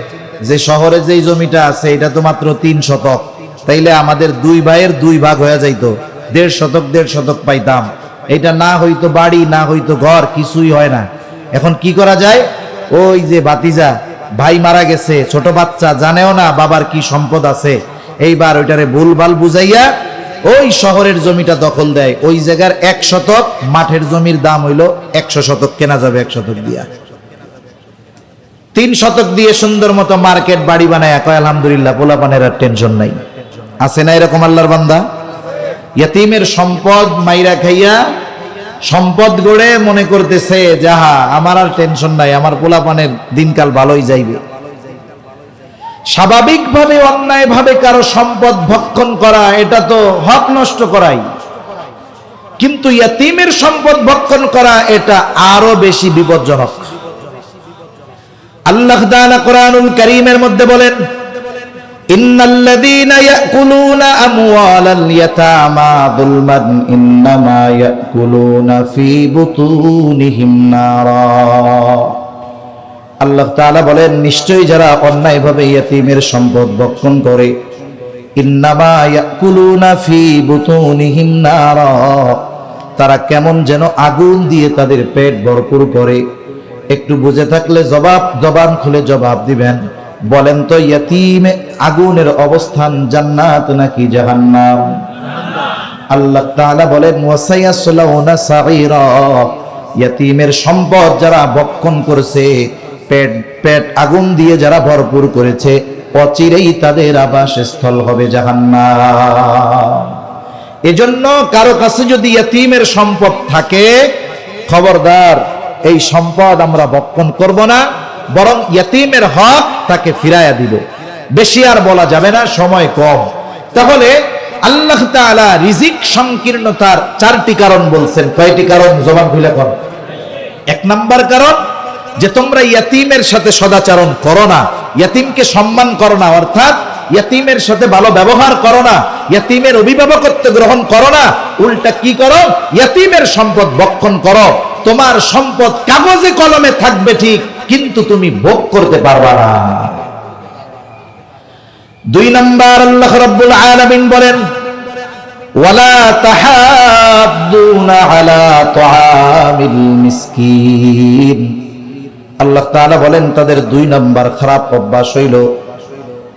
যে শহরে যেই জমিটা আছে এটা তো মাত্র 3 শতক, তাইলে আমাদের দুই ভাইয়ের 2 ভাগ হয়ে যাইতো, 1.5 শতক 1.5 শতক পাইতাম। এটা না হইতো বাড়ি, না হইতো ঘর, কিছুই হয় না। এখন কি করা যায়? ওই যে ভাতিজা, ভাই মারা গেছে, ছোট বাচ্চা, জানেও না বাবার কি সম্পদ আছে, এইবার ওইটারে ভুলভাল বুঝাইয়া ওই শহরের জমিটা দখল দেয়। ওই জায়গার 1 শতক মাঠের জমির দাম হইলো 100 শতক, কেনা যাবে 1 শতক দিয়া। 3 শতক দিয়ে সুন্দর মতো মার্কেট বাড়ি বানায়, কয় আলহামদুলিল্লাহ, পোলাপানের আর টেনশন নাই। আছে না এরকম আল্লাহর বান্দা? ইয়াতীমের সম্পদ মাইরা খাইয়া সম্পদ গড়ে মনে করতেছে যাহা আমার আর টেনশন নাই, আমার পোলাপানের দিনকাল ভালোই যাইবে। স্বাভাবিকভাবে অন্যায়ভাবে কারো সম্পদ ভক্ষণ করা, এটা তো হক নষ্ট করাই। কিন্তু ইয়াতীমের সম্পদ ভক্ষণ করা এটা আরো বেশি বিপজ্জনক। আল্লাহ তাআলা কোরআনুল কারীমের মধ্যে বলেন, ইন্নাল্লাযীনা ইয়াকুলুনা আমওয়ালাল ইয়াতামা যুলমান ইন্নামা ইয়াকুলুনা ফী বুতুনিহিম নারা। আল্লাহ তাআলা বলেন, নিশ্চয়ই যারা অন্যায়ভাবে ইয়াতীমের সম্পদ ভক্ষণ করে, ইন্নামা ইয়াকুলুনা ফী বুতুনিহিম নারা, তারা কেমন যেন আগুন দিয়ে তাদের পেট ভরপুর করে। একটু বুঝে থাকলে জবান খুলে জবাব দিবেন। বলেন তো ইয়াতীম আগুনের অবস্থান জান্নাত নাকি জাহান্নাম? আল্লাহ তাআলা বলেন ওয়াসায়াসলাউনা সাঈরা, ইয়াতীমের সম্পদ যারা ভক্ষণ করেছে, পেট আগুন দিয়ে যারা ভরপুর করেছে, অচিরেই তাদের আবাসস্থল হবে জাহান্নাম। এজন্য কারো কাছে যদি ইয়াতীমের সম্পদ থাকে, খবরদার এই সম্পদ আমরা ভক্ষণ করব না, বরং ইয়াতীমের হক তাকে ফিরাইয়া দিব। বেশি আর বলা যাবে না, সময় কম। তাহলে আল্লাহ তাআলা রিজিক সংকীর্ণতার 4টি কারণ বলছেন। কয়টি কারণ? জবান খুলে কর। 1 নাম্বার কারণ যে তোমরা ইয়াতীমের সাথে সদাচরণ করো না, ইয়াতীমকে সম্মান করো না, অর্থাৎ ইয়াতীমের সাথে ভালো ব্যবহার করো না, ইয়াতীমের অভিভাবকত্ব গ্রহণ করো না, উল্টা কি করো? ইয়াতীমের সম্পদ ভক্ষণ করো। তোমার সম্পদ কাগজে কলমে থাকবে ঠিক, কিন্তু তুমি ভোগ করতে পারবা না। 2 নাম্বার আল্লাহ রাব্বুল আলামিন বলেন ওয়ালা তাহাদ্দুনা আলা তুআমিল মিসকিন। আল্লাহ তাআলা বলেন তাদের 2 নাম্বার খারাপ অভ্যাস হইল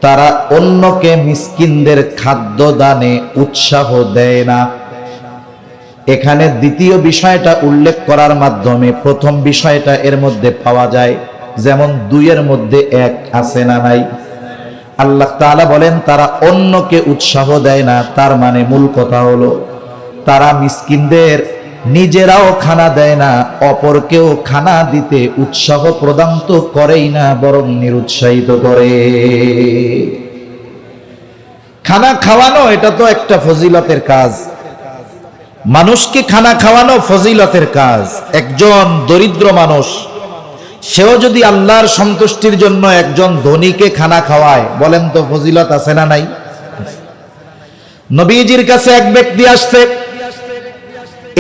তারা অন্যকে মিসকিনদের খাদ্য দানে উৎসাহ দেয় না। এখানে দ্বিতীয় বিষয়টা উল্লেখ করার মাধ্যমে প্রথম বিষয়টা এর মধ্যে পাওয়া যায়, যেমন 2 এর মধ্যে 1 আছে না নাই? আল্লাহ তাআলা বলেন তারা অন্যকে উৎসাহ দেয় না, তার মানে মূল কথা হলো তারা মিসকিনদের নিজেরাও খানা দেয় না, অপরকেও খানা দিতে উৎসাহ প্রদান তো করেই না, বরং নিরুৎসাহিত করে। খানা খাওয়ানো এটা তো একটা ফজিলতের কাজ, মানুষকে খানা খাওয়ানো ফজিলতের কাজ। একজন দরিদ্র মানুষ সেও যদি আল্লাহর সন্তুষ্টির জন্য একজন ধনীকে খানা খাওয়ায়, বলেন তো ফজিলত আছে না নাই? নবীজির কাছে এক ব্যক্তি আসছে,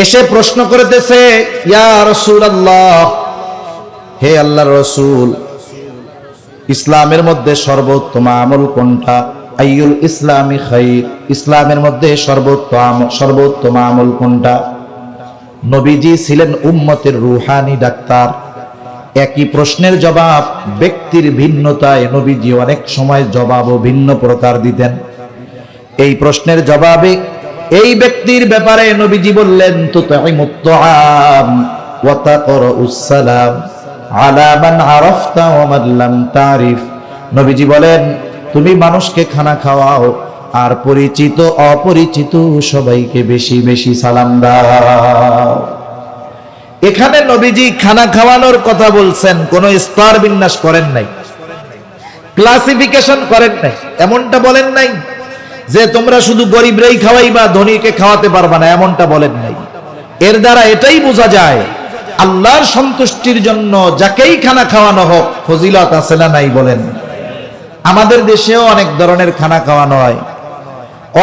এসে প্রশ্ন করতেছে ইয়া রাসূলুল্লাহ, হে আল্লাহর রাসূল, ইসলামের মধ্যে সর্বোত্তম আমল কোনটা? আইয়ুল ইসলামি খাইর, ইসলামের মধ্যে সর্বোত্তম আমল কোনটা? নবীজি ছিলেন উম্মতের রুহানি ডাক্তার। একই প্রশ্নের জবাব ব্যক্তির ভিন্নতায় নবীজি অনেক সময় জবাবও ভিন্ন প্রকার দিতেন। এই প্রশ্নের জবাবে এই ব্যক্তির ব্যাপারে নবীজি বললেন তুতাইমুত তুআম ওয়া তাকরাউস সালাম আলা মান আরাফতা ওয়া মান লাম তারিফ। নবীজি বলেন তুমি মানুষকে খানা খাওয়াও, আর পরিচিত অপরিচিত সবাইকে বেশি বেশি সালাম দাও। এখানে নবীজি খানা খাওয়ানোর কথা বলছেন, কোন স্তর বিন্যাস করেন নাই, ক্লাসিফিকেশন করেন নাই, এমনটা বলেন নাই যে তোমরা শুধু গরিবরাই খাওয়াইবা, ধনীকে খাওয়াতে পারবা না, এমনটা বলেন নাই। এর দ্বারা এটাই বোঝা যায় আল্লাহর সন্তুষ্টির জন্য যাকেই খানা খাওয়ানো হোক ফজিলত আছে না নাই? বলেন। আমাদের দেশেও অনেক ধরনের খানা খাওয়ানো হয়,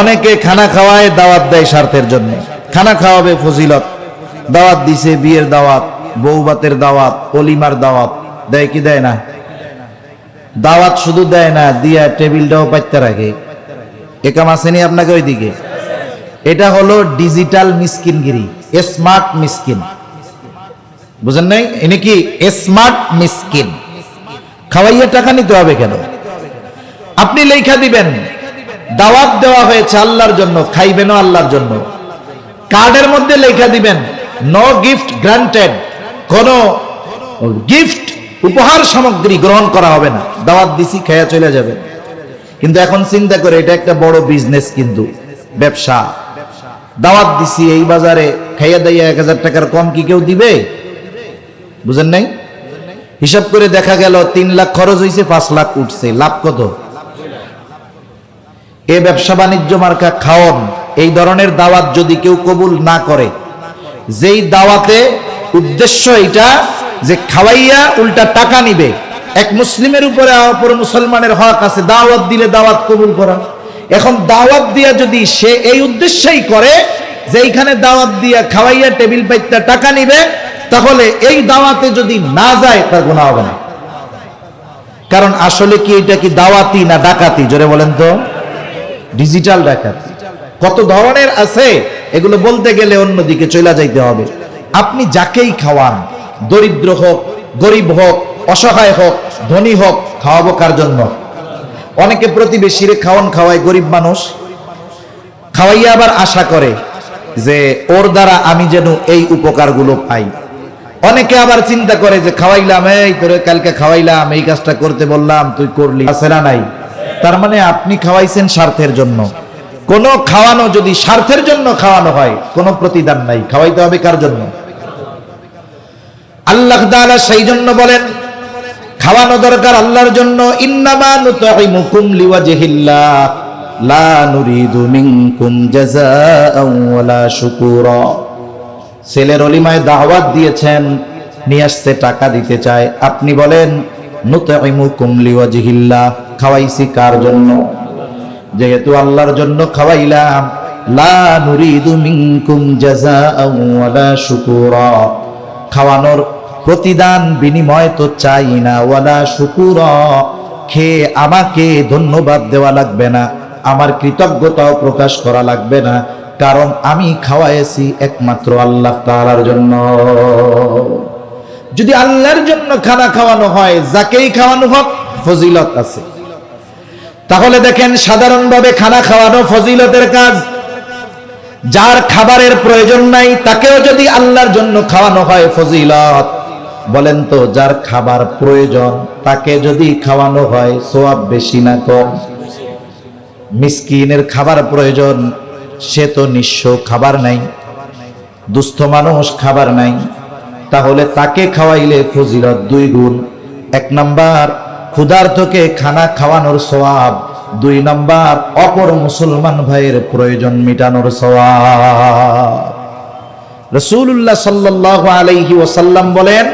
অনেকে খানা খাওয়ায় দাওয়াত দেয় স্বার্থের জন্য, খানা খাওয়াবে ফজিলত, দাওয়াত দিছে, বিয়ের দাওয়াত, বউবাতের দাওয়াত, অলিমার দাওয়াত, দেয় কি দেয় না? দাওয়াত শুধু দেয় না, দিয়া টেবিলটাও পাইতে রাখে। একাম আসেনি আপনাকে ওইদিকে? এটা হলো ডিজিটাল মিসকিনগিরি, স্মার্ট মিসকিন, বুঝেন নাই? এনে কি স্মার্ট মিসকিন। খাওয়াইয়া টাকা নিতে হবে কেন? আপনি লেখা দিবেন দাওয়াত দেওয়া হয়েছে আল্লাহর জন্য, খাইবেনও আল্লাহর জন্য। কার্ডের মধ্যে লেখা দিবেন নো গিফট গ্রান্টেড, কোন গিফট উপহার সামগ্রী গ্রহণ করা হবে না, দাওয়াত দিছি খেয়া চলে যাবে। কিন্তু এখন চিন্তা করে এটা একটা বড় বিজনেস, কিন্তু ব্যবসা। দাওয়াত দিছি এই বাজারে, খাইয়া দাইয়া 1000 টাকার কম কি কেউ দিবে? বুঝেন নাই? হিসাব করে দেখা গেল 3 লাখ খরচ হয়েছে, 5 লাখ উঠছে, লাভ কত? এ ব্যবসা বাণিজ্য মার্কা খাওন। এই ধরনের দাওয়াত যদি কেউ কবুল না করে, যেই দাওয়াতে উদ্দেশ্য এটা যে খাওয়াইয়া উল্টা টাকা নিবে, এক মুসলিমের উপরে অপর মুসলমানের হক আছে দাওয়াত দিলে দাওয়াত কবুল করা। এখন দাওয়াত দিয়া যদি সে এই উদ্দেশ্যই করে যে এইখানে দাওয়াত দিয়া খাওয়াইয়া টেবিল পাইতে টাকা নিবে, তাহলে এই দাওয়াতে যদি না যায় তার গুনাহ হবে না। কারণ আসলে কি এটা কি দাওয়াতি না ডাকাতি? জোরে বলেন তো। ডিজিটাল ডাকাতি কত ধরনের আছে এগুলো বলতে গেলে অন্যদিকে চলে যাইতে হবে। আপনি যাকেই খাওয়ান, দরিদ্র হোক, গরিব হোক, অসহায় হোক, ধনী হোক, খাওয়াবো কার জন্য? অনেকে প্রতিবেশীরে খাওয়ায়, গরিব মানুষ খাওয়াইয়া আবার আশা করে যে ওর দ্বারা আমি যেন এই উপকারগুলো পাই। অনেকে আবার চিন্তা করে যে খাওয়াইলাম, এই তোরে কালকে খাওয়াইলাম, এই কাজটা করতে বললাম, তুই করলি, আছে না নাই? তার মানে আপনি খাওয়াইছেন স্বার্থের জন্য। কোন খাওয়ানো যদি স্বার্থের জন্য খাওয়ানো হয়, কোনো প্রতিদান নাই। খাওয়াইতে হবে কার জন্য? আল্লাহ তাআলা সেই জন্য বলেন খাওয়ানো দরকার আল্লাহর জন্য। ইন্নামা নুতঈমুকুম লিওয়াজহিল্লাহ লা নুরিদু মিনকুম জাযাআন ওয়ালা শুকুরা। ছেলের অলিমায় দাওয়াত দিয়েছেন, নিয়ে আসছে, টাকা দিতে চায়। আপনি বলেন নুতঈমুকুম লিওয়াজহিল্লাহ, খাওয়াইছি কার জন্য? যেহেতু আল্লাহর জন্য খাওয়াইলাম, লা নুরিদু মিনকুম জাযাআন ওয়ালা শুকুরা, খাওয়ানোর প্রতিদান বিনিময় তো চাই না। ওয়ালা শুকুরা, খেয়ে আমাকে ধন্যবাদ দেওয়া লাগবে না, আমার কৃতজ্ঞতাও প্রকাশ করা লাগবে না, কারণ আমি খাওয়াইছি একমাত্র আল্লাহ তাআলার জন্য। যদি আল্লাহর জন্য খানা খাওয়ানো হয়, যাকেই খাওয়ানো হোক, ফজিলত আছে। তাহলে দেখেন সাধারণভাবে খানা খাওয়ানো ফজিলতের কাজ। যার খাবারের প্রয়োজন নাই তাকেও যদি আল্লাহর জন্য খাওয়ানো হয়, ফজিলত। বলেন তো, যার খাবার প্রয়োজন তাকে যদি খাওয়ানো হয়, সওয়াব বেশি না কম? মিসকিনের খাবার প্রয়োজন, সে তো নিঃস্ব, খাবার নাই, দুস্থ মানুষ, খাবার নাই, তাহলে তাকে খাওয়াইলে ফজিলত 2 গুণ। 1 নাম্বার ক্ষুধার্তকে খানা খাওয়ানোর সওয়াব, 2 নাম্বার অপর মুসলমান ভাইয়ের প্রয়োজন মিটানোর সওয়াব। রাসূলুল্লাহ সাল্লাল্লাহু আলাইহি ওয়াসাল্লাম বলেন,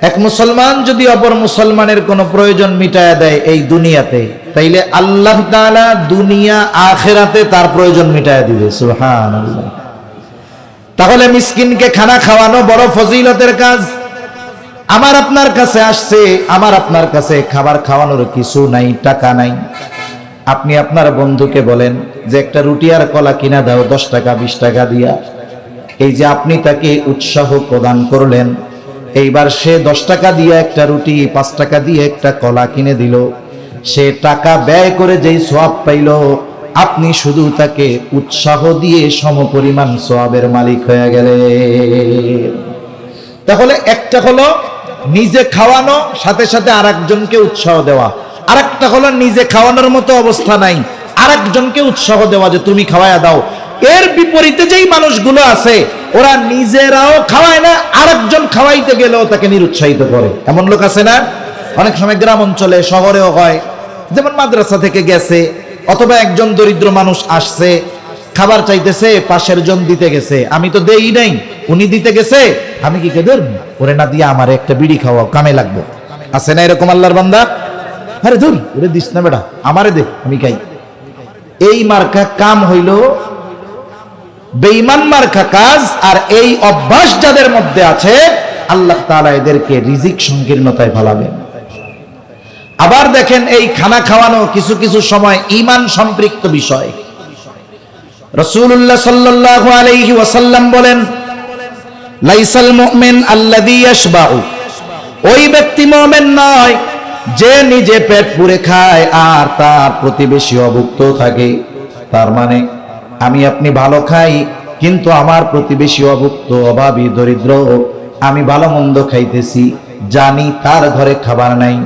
এক মুসলমান যদি অপর মুসলমানের কোনো প্রয়োজন মিটায়া দেয় এই দুনিয়াতে, তাইলে আল্লাহ তাআলা দুনিয়া আখিরাতে তার প্রয়োজন মিটায়া দিবে। সুবহানাল্লাহ। তাহলে মিসকিনকে খানা খাওয়ানো বড় ফজিলতের কাজ। আমার আপনার কাছে আসছে, আমার আপনার কাছে খাবার খাওয়ানোর কিছু নাই, টাকা নাই। আপনি আপনার বন্ধুকে বলেন যে একটা রুটি আর কলা কিনা দাও 10 টাকা 20 টাকা দিয়া। এই যে আপনি তাকে উৎসাহ প্রদান করলেন, এইবার সে 10 টাকা দিয়ে একটা রুটি, 5 টাকা দিয়ে একটা কলা কিনে দিল। সে টাকা ব্যয় করে যেই সওয়াব পাইল, আপনি শুধু তাকে উৎসাহ দিয়ে সমপরিমাণ সওয়াবের মালিক হয়ে গেলেন। তাহলে একটা হলো নিজে খাওয়ানো, সাথে সাথে আরেকজনকে উৎসাহ দেওয়া। আরেকটা হলো নিজে খাওয়ানোর মতো অবস্থা নাই, আরেকজনকে উৎসাহ দেওয়া যে তুমি খাওয়ায়া দাও। এর বিপরীতে যেই মানুষগুলো আছে, ওরা নিজেরাও খাওয়ায় না, আরেকজন খাওয়াইতে গেলেও তাকে নিরুৎসাহিত করে। এমন লোক আছে না? অনেক সময় গ্রাম অঞ্চলে, শহরেও হয়। যেমন মাদ্রাসা থেকে গেছে, অথবা একজন দরিদ্র মানুষ আসছে, খাবার চাইতেছে, পাশের জন দিতে গেছে, আমি তো দেই নাই, উনি দিতে গেছে, আমি কি কে ধরবো? ওরে না দিয়ে আমার একটা বিড়ি খাওয়াও, কামে লাগবো। আছে না এরকম আল্লাহর বান্দা? আরে ধর, ওরে দিস না বেটা, আমারে দে, আমি খাই। এই মার্কা কাম হইল বেঈমান মার্কা কাজ। আর এই অভ্যাস যাদের মধ্যে আছে, আল্লাহ তাআলা এদেরকে রিজিক সংকীর্ণতায় ফেলাবেন। আবার দেখেন, এই খানা খাওয়ানো কিছু কিছু সময় ঈমান সম্পৃক্ত বিষয়। রাসূলুল্লাহ সাল্লাল্লাহু আলাইহি ওয়াসাল্লাম বলেন, লাইসাল মুমিন আল্লাযী ইয়াশবাউ, ওই ব্যক্তি মুমিন নয় যে নিজে পেট পুরে খায় আর তার প্রতিবেশী অভুক্ত থাকে। তার মানে আমি আপনি ভালো খাই, কিন্তু আমার প্রতিবেশী অভুক্ত, অভাবী, দরিদ্র। আমি ভালো মন্দ খাইতেছি, জানি তার ঘরে খাবার নাই।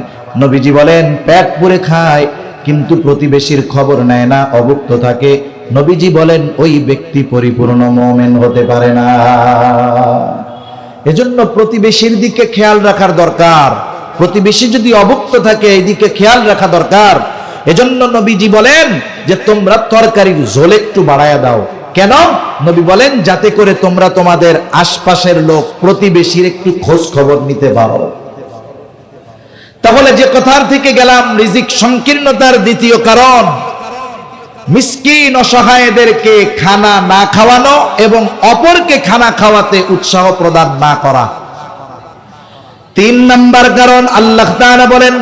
নবীজি বলেন, পেট পুরে খায় কিন্তু প্রতিবেশীর খবর নেয় না, অভুক্ত থাকে। নবীজি বলেন, ওই ব্যক্তি পরিপূর্ণ মুমিন হতে পারে না। এজন্য প্রতিবেশীর দিকে খেয়াল রাখার দরকার। প্রতিবেশী যদি অভুক্ত থাকে, এই দিকে খেয়াল রাখা দরকার। এজন্য নবীজি বলেন যে তোমরা তরকারির ঝোল একটু বাড়ায়া দাও। কেন? নবী বলেন, যাতে করে তোমরা তোমাদের আশপাশের লোক, প্রতিবেশীর একটু খোঁজ খবর নিতে পারো। তাহলে যে কথার থেকে গেলাম, রিজিক সংকীর্ণতার দ্বিতীয় কারণ মিসকিন অসহায়দেরকে খানা না খাওয়ানো এবং অপরকে খানা খাওয়াতে উৎসাহ প্রদান না করা। 3 নাম্বার কারণ, আল্লাহ তাআলা বলেন,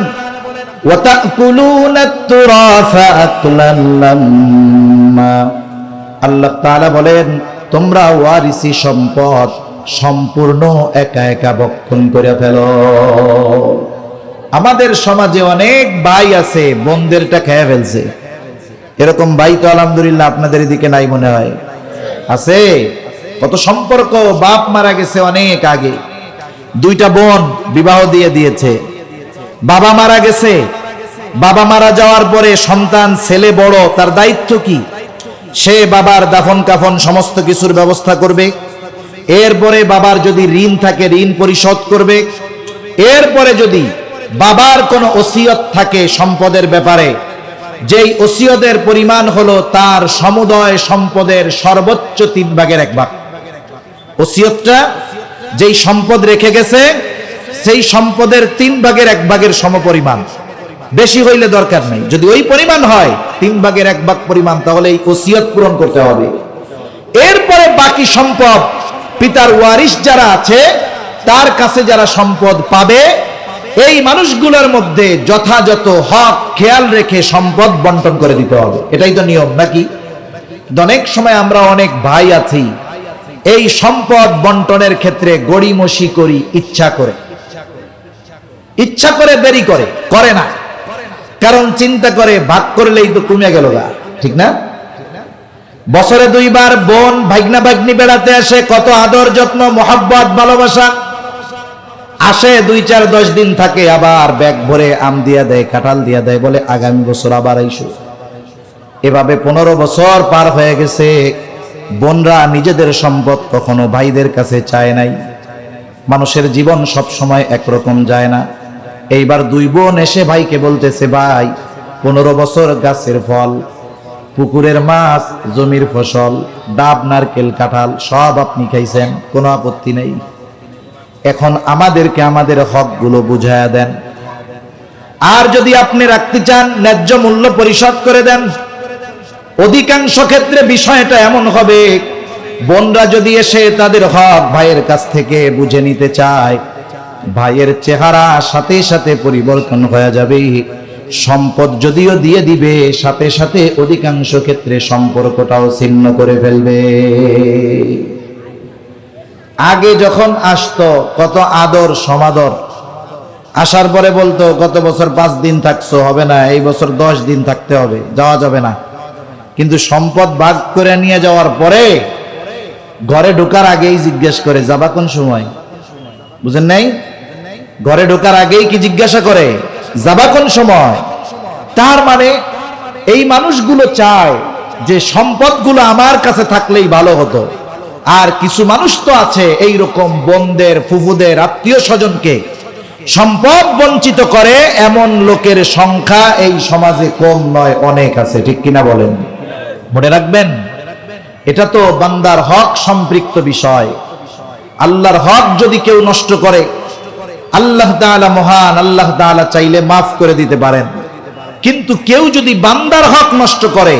ওয়াতাকুলুনাত তুরাফা আকলান লাম্মা, আল্লাহ তাআলা বলেন, তোমরা ওয়ারিসি সম্পদ সম্পূর্ণ একা একা ভক্ষণ করে ফেলো। আমাদের সমাজে অনেক ভাই আছে বোনদেরটা খেয়ে ফেলছে। এরকম ভাই তো আলহামদুলিল্লাহ আপনাদের এদিকে নাই মনে হয়, আছে? কত সম্পর্ক, বাপ মারা গেছে অনেক আগে, দুইটা বোন বিবাহ দিয়ে দিয়েছে, বাবা মারা গেছে, বাবা মারা যাওয়ার পরে সন্তান ছেলে বড়, তার দায়িত্ব কি? সে বাবার দাফন কাফন সমস্ত কিছুর ব্যবস্থা করবে, এরপরে বাবার যদি ঋণ থাকে ঋণ পরিশোধ করবে, এরপরে যদি বাবার কোনো ওসিয়ত থাকে সম্পদের ব্যাপারে, যেই ওসিয়তের পরিমাণ হলো তার সমুদয় সম্পদের সর্বোচ্চ 3/1 ওসিয়তটা যেই সম্পদ রেখে গেছে সেই সম্পদের 3/1 সমপরিমাণ, বেশি হইলে দরকার নেই। যদি ওই পরিমাণ হয় 3/1 পরিমাণ, তাহলে এই ওসিয়ত পূরণ করতে হবে। এরপরে বাকি সম্পদ পিতার ওয়ারিশ যারা আছে তার কাছে যারা সম্পদ পাবে, এই মানুষগুলোর মধ্যে যথাযথ হক খেয়াল রেখে সম্পদ বন্টন করে দিতে হবে। এটাই তো নিয়ম নাকি? অনেক সময় আমরা অনেক ভাই আছি এই সম্পদ বন্টনের ক্ষেত্রে গড়িমসি করি, ইচ্ছা করে দেরি করে না, কারণ চিন্তা করে ভাগ করলেই তো কমে গেল গা, ঠিক না? বছরে 2 বার বোন ভাগনা ভাগ্নি বেড়াতে আসে, কত আদর যত্ন মোহাব্বত ভালোবাসা, আসে 2-4-10 দিন থাকে, আবার ব্যাগ ভরে আম দিয়া দেয়, কাঁঠাল দিয়া দেয়, বলে আগামী বছর আবার আইসো। এভাবে 15 বছর পার হয়ে গেছে, বোনরা নিজেদের সম্পদ কখনো ভাইদের কাছে চায় নাই। মানুষের জীবন সব সময় একরকম যায় না। এইবার 2 বোন এসে ভাইকে বলতেছে, ভাই 15 বছর গাছের ফল, পুকুরের মাছ, জমির ফসল, ডাব নারকেল কাঁঠাল সব আপনি খাইছেন, কোনো আপত্তি নেই। এখন আমাদেরকে আমাদের হকগুলো বুঝায়া দেন, আর যদি আপনি রাখতে চান ন্যায্য মূল্য পরিশোধ করে দেন। অধিকাংশ ক্ষেত্রে বিষয়টা এমন হবে, বোনরা যদি এসে তাদের হক ভাইয়ের কাছ থেকে বুঝে নিতে চায়, ভাইয়ের চেহারা সাথে সাথে পরিবর্তন হয়ে যাবে। সম্পদ যদিও দিয়ে দিবে, সাথে সাথে অধিকাংশ ক্ষেত্রে সম্পর্কটাও ছিন্ন করে ফেলবে। আগে যখন আসতো কত আদর সমাদর, আসার পরে বলতো গত বছর 5 দিন থাকছো, হবে না, এই বছর 10 দিন থাকতে হবে, যাওয়া যাবে না। কিন্তু সম্পদ ভাগ করে নিয়ে যাওয়ার পরে ঘরে ঢোকার আগেই জিজ্ঞেস করে যাবা কোন সময়, বুঝেন নাই? ঘরে ঢোকার আগেই কি জিজ্ঞাসা করে যাবা কোন সময়? তার মানে এই মানুষগুলো চায় যে সম্পদগুলো আমার কাছে থাকলেই ভালো হতো। আর কিছু মানুষ তো আছে এই রকম বোনদের, ফুফুদের, আত্মীয় স্বজনকে সম্পদ বঞ্চিত করে, এমন লোকের সংখ্যা এই সমাজে কম নয়, অনেক আছে, ঠিক কিনা বলেন? মনে রাখবেন, এটা তো বান্দার হক সম্পৃক্ত বিষয়। আল্লাহর হক যদি কেউ নষ্ট করে, আল্লাহ তাআলা মহান, আল্লাহ তাআলা চাইলে মাফ করে দিতে পারেন। কিন্তু কেউ যদি বান্দার হক নষ্ট করে,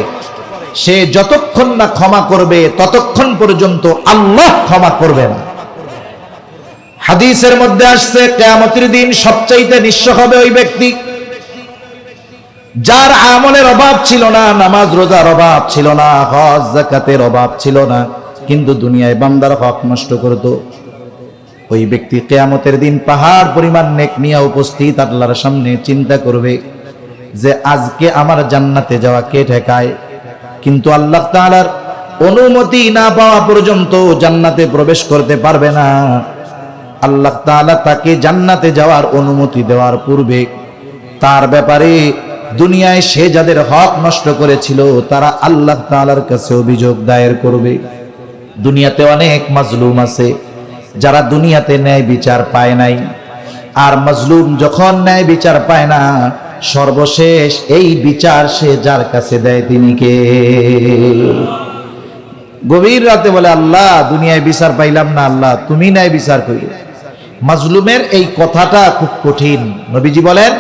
সে যতক্ষণ না ক্ষমা করবে ততক্ষণ পর্যন্ত আল্লাহ ক্ষমা করবে না। হাদিসের মধ্যে আসছে, কিয়ামতের দিন সবচাইতে নিঃস্ব হবে ওই ব্যক্তি যার আমলের অভাব ছিল না, নামাজ রোজার অভাব ছিল না, হজ যাকাতের অভাব ছিল না, কিন্তু দুনিয়ায় বান্দার হক নষ্ট করত। ওই ব্যক্তি কিয়ামতের দিন পাহাড় পরিমাণ নেক নিয়ে উপস্থিত আল্লাহর সামনে চিন্তা করবে যে আজকে আমার জান্নাতে যাওয়া কে ঠেকায়। কিন্তু আল্লাহ তাআলার অনুমতি না পাওয়া পর্যন্ত জান্নাতে প্রবেশ করতে পারবে না। আল্লাহ তাআলা তাকে জান্নাতে যাওয়ার অনুমতি দেওয়ার পূর্বে তার ব্যাপারে দুনিয়ায় সে যাদের হক নষ্ট করেছিল তারা আল্লাহ তাআলার কাছে অভিযোগ দায়ের করবে। দুনিয়াতে অনেক মাজলুম আছে যারা দুনিয়াতে ন্যায় বিচার পায় নাই, আর মাজলুম যখন ন্যায় বিচার পায় না, সর্বশেষ এই বিচার সে যার কাছে দেয় তিনি কে? গভীর রাতে বলে, আল্লাহ দুনিয়ায় বিচার পাইলাম না, আল্লাহ তুমি ন্যায় বিচার করিও। মাজলুমের এই কথাটা খুব কঠিন। নবীজি বলেন,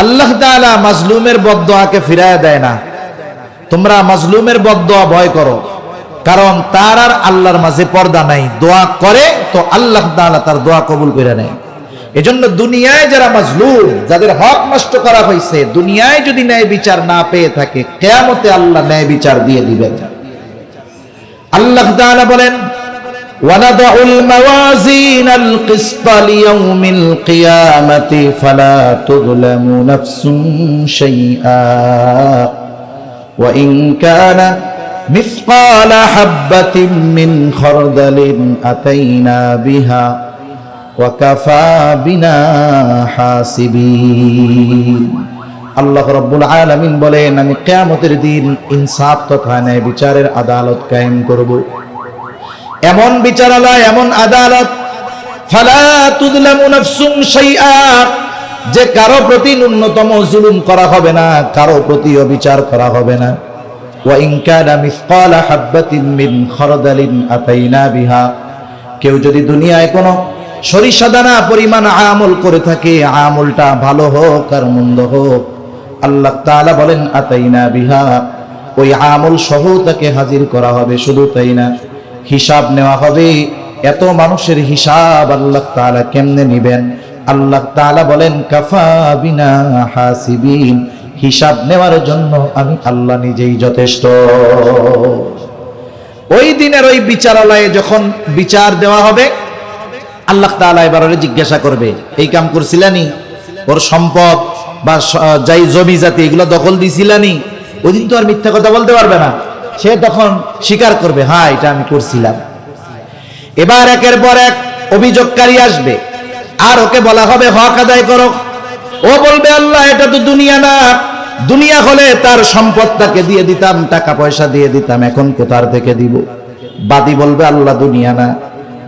আল্লাহ তাআলা মাজলুমের বদদোয়াকে ফিরায় দেয় না। তোমরা মাজলুমের বদদোয়া ভয় করো, কারণ তার আর আল্লাহর মাঝে পর্দা নাই। দোয়া করে তো আল্লাহ তাআলা তার দোয়া কবুল করে নেয়। এজন্য দুনিয়ায় যারা মাজলুম, যাদের হক নষ্ট করা হয়েছে, দুনিয়ায় যদি ন্যায় বিচার না পেয়ে থাকে, কিয়ামতে আল্লাহ ন্যায় বিচার দিয়ে দিবেন। আল্লাহ তাআলা বলেন, ওয়ানাদউল মাওয়াজিনাল কিসতা লিয়াউমিল কিয়ামাতি ফালা তুযলামু নাফসুন শাইআ ওয়া ইন কানা মিসকালা হাববাতিন মিন খারদালিন আতাইনা বিহা ওয়া কাফা বিনা হাসিবিন। আল্লাহ রাব্বুল আলামিন বলেন, আমি কিয়ামতের দিন ইনসাফ তথা ন্যায় বিচারের আদালত কায়েম করব। এমন বিচারালয়, এমন আদালত, ফালা তুযলামু নাফসুন শাইআ, যে কারো প্রতি ন্যূনতম জুলুম করা হবে না, কারো প্রতি অবিচার করা হবে না। ওয়া ইন কানা মিসকালা হাববাতিন মিন খারদালিন আতাইনা বিহা, কেউ যদি দুনিয়ায় কোনো সরিষা দানা পরিমাণ আমল করে থাকে, আমলটা ভালো হোক আর মন্দ হোক, আল্লাহ তাআলা বলেন আতাইনা বিহা, ওই আমল সহ তাকে হাজির করা হবে। শুধু তাই না, হিসাব নেওয়া হবে। এত মানুষের হিসাব আল্লাহ তাআলা কেমনে নিবেন? আল্লাহ তাআলা বলেন কাফা বিনা হাসিবিন, হিসাব নেওয়ার জন্য আমি আল্লাহ নিজেই যথেষ্ট। ওই দিনের ওই বিচারালয়ে যখন বিচার দেওয়া হবে, আল্লাহ তাআলা এবারে জিজ্ঞাসা করবে, এই কাম করছিলানি? ওর সম্পদ বা যাই জমি জাতি এগুলো দখল দিছিলানি? ওই দিন তো আর মিথ্যা কথা বলতে পারবে না, সে তখন স্বীকার করবে, হ্যাঁ এটা আমি করছিলাম। এবার একের পর এক অভিযোগকারী আসবে, আর ওকে বলা হবে হক আদায় করো। ও বলবে, আল্লাহ এটা তো দুনিয়া না, দুনিয়া হলে তার সম্পদটাকে দিয়ে দিতাম, টাকা পয়সা দিয়ে দিতাম, এখন কোথার থেকে দিব? বাদী বলবে, আল্লাহ দুনিয়া না,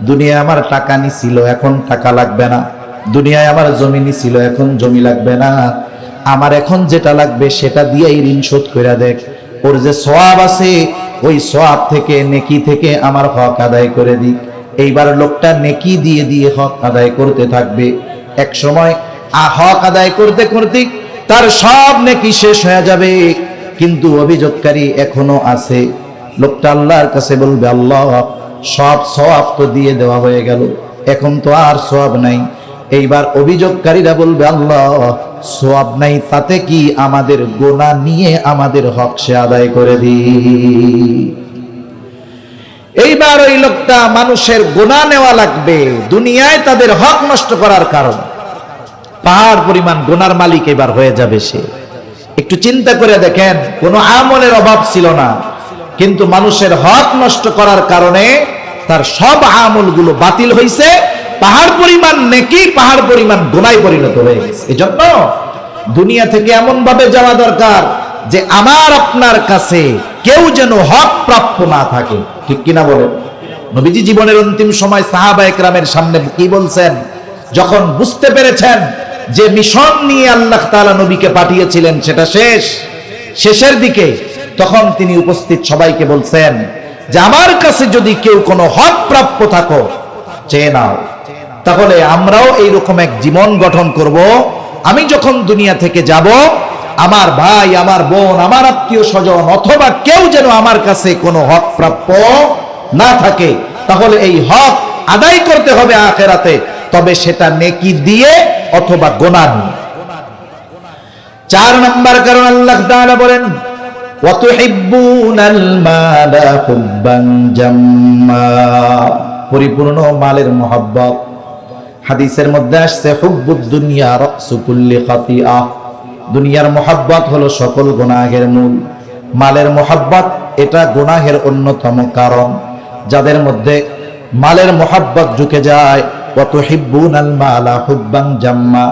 দুনিয়ায় আমার টাকা নিছিল, এখন টাকা লাগবে না। দুনিয়ায় আমার জমি নিছিল, এখন জমি লাগবে না। আমার এখন যেটা লাগবে সেটা দিয়েই ঋণ শোধ করে দেখ। ওর যে সওয়াব আছে, ওই সওয়াব থেকে, নেকি থেকে আমার হক আদায় করে দিক। এইবার লোকটা নেকি দিয়ে দিয়ে হক আদায় করতে থাকবে। এক সময় হক আদায় করতে করতে তার সব নেকি শেষ হয়ে যাবে, কিন্তু অভিযোগকারী এখনো আছে। লোকটা আল্লাহর কাছে বলবে, আল্লাহ সব সওয়াব তো দিয়ে দেওয়া হয়ে গেল, এখন তো আর সওয়াব নাই। এইবার অভিযোগকারীরা বলবে, আল্লাহ সওয়াব নাই তাতে কি, আমাদের গুনাহ নিয়ে আমাদের হক সে আদায় করে দিই। এইবার ওই লোকটা মানুষের গুনাহ নেওয়া লাগবে দুনিয়ায় তাদের হক নষ্ট করার কারণে। পাহাড় পরিমাণ গুনার মালিক এবার হয়ে যাবে সে। একটু চিন্তা করে দেখেন, কোনো আমলের অভাব ছিল না, কিন্তু মানুষের হক নষ্ট করার কারণে তার সব আমলগুলো বাতিল হয়েছে। পাহাড় পরিমাণ নেকি পাহাড় পরিমাণ গুনায় পরিণত হয়ে গেছে। এজন্য দুনিয়া থেকে এমন ভাবে যাওয়া দরকার যে আমার আপনার কাছে কেউ যেন হক প্রাপ্য না থাকে। ঠিক কিনা বলেন? নবীজি জীবনের অন্তিম সময় সাহাবায়ে কেরামের সামনে কি বলছেন? যখন বুঝতে পেরেছেন যে মিশন নিয়ে আল্লাহ তাআলা নবীকে পাঠিয়েছিলেন সেটা শেষের দিকে, তখন তিনি উপস্থিত সবাইকে বলছেন যে আমার কাছে যদি কেউ কোনো হক প্রাপ্য থাকো চেয়ে নাও, তাহলে আমরাও এইরকম এক জীবন গঠন করব। আমি যখন দুনিয়া থেকে যাব, আমার ভাই, আমার বোন, আমার আত্মীয় স্বজন অথবা কেউ যেন আমার কাছে কোনো হক প্রাপ্য না থাকে, তাহলে এই হক আদায় করতে হবে আখিরাতে, তবে সেটা নেকি দিয়ে অথবা গুনাহ নিয়ে। 4 নম্বর কারণ আল্লাহ তাআলা বলেন ওয়াতুহিব্বুনাল মালা হুব্বান জাম্মা, পরিপূর্ণ মালের মহব্বত। হাদিসের মধ্যে আসছে হুব্বুদ দুনিয়া রাসু কুল্লি খাতিআ, দুনিয়ার মহব্বত হলো সকল গুনাহের মূল। মালের মহব্বত এটা গুনাহের অন্যতম কারণ। যাদের মধ্যে মালের মহব্বত ঢুকে যায়, ওয়াতুহিব্বুনাল মালা হুব্বান জাম্মা,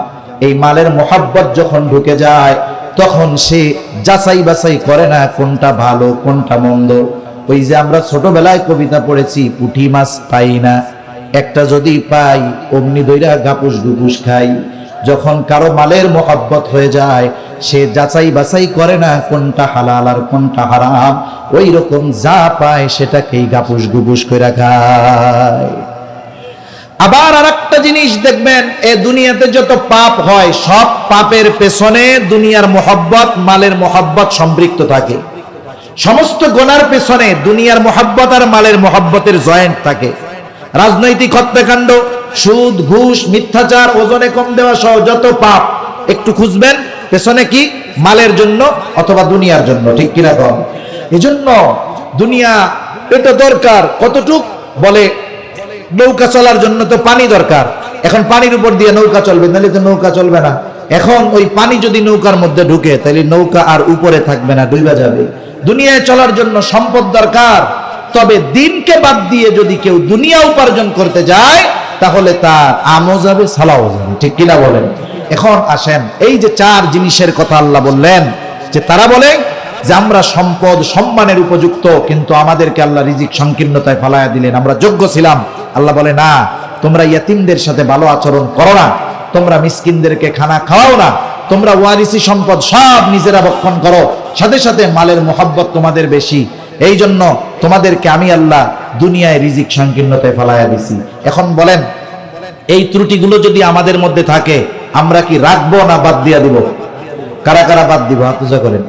এই মালের মহব্বত যখন ঢুকে যায় তখন সে যাচাই বাছাই করে না কোনটা ভালো কোনটা মন্দ। ওই যে আমরা ছোটবেলায় কবিতা পড়েছি, পুঁটি মাছ পাই না, একটা যদি পাই অমনি দইরা গাপুস গুপুস খাই। যখন কারো মালের মহব্বত হয়ে যায়, সে যাচাই বাছাই করে না কোনটা হালাল আর কোনটা হারাম, ওই রকম যা পায় সেটাকেই গাপুস গুপুস করে খায়। আবার আরেকটা জিনিস দেখবেন, এ দুনিয়াতে যত পাপ হয় সব পাপের পেছনে দুনিয়ার মহব্বত, মালের মহব্বত সম্পৃক্ত থাকে। সমস্ত গুনার পেছনে দুনিয়ার মহব্বত আর মালের মহব্বতের জয়েন্ট থাকে। রাজনৈতিক হত্যাকাণ্ড, সুদ, ঘুষ, মিথ্যাচার, ওজনে কম দেওয়া সহ যত পাপ একটু খুঁজবেন পেছনে কি মালের জন্য অথবা দুনিয়ার জন্য, ঠিক কিনা কম? এজন্য দুনিয়া এটা দরকার কতটুক বলে, নৌকা চলার জন্য তো পানি দরকার, এখন পানির উপর দিয়ে নৌকা চলবে, নাহলে তো নৌকা চলবে না। এখন ওই পানি যদি নৌকার মধ্যে ঢুকে তাহলে নৌকা আর উপরে থাকবে না, ডুবে যাবে। দুনিয়ায় চলার জন্য সম্পদ দরকার, তবে দিনকে বাদ দিয়ে যদি কেউ দুনিয়া উপার্জন করতে যায় তাহলে তার আমও যাবে, সালাও যাবে, ঠিক কিনা বলেন? এখন আসেন, এই যে চার জিনিসের কথা আল্লাহ বললেন, যে তারা বলে যে আমরা সম্পদ সম্মানের উপযুক্ত, কিন্তু আমাদেরকে আল্লাহ রিজিক সংকীর্ণতায় ফালায়া দিলেন, আমরা যোগ্য ছিলাম। আল্লাহ বলে না, তোমরা ইয়াতিমদের সাথে ভালো আচরণ করো না, তোমরা মিসকিনদেরকে খানা খাওয়াও না, তোমরা ওয়ারিসি সম্পদ সব নিজেরা ভক্ষণ করো, সাথে সাথে মালের মোহাব্বত তোমাদের বেশি, এই জন্য তোমাদেরকে আমি আল্লাহ দুনিয়ায় রিজিক সংকীর্ণতায় ফালায়া দিছি। এখন বলেন, এই ত্রুটিগুলো যদি আমাদের মধ্যে থাকে আমরা কি রাখবো না বাদ দিয়া দিব? কারা কারা বাদ দিব? হাত উঁচা করেন।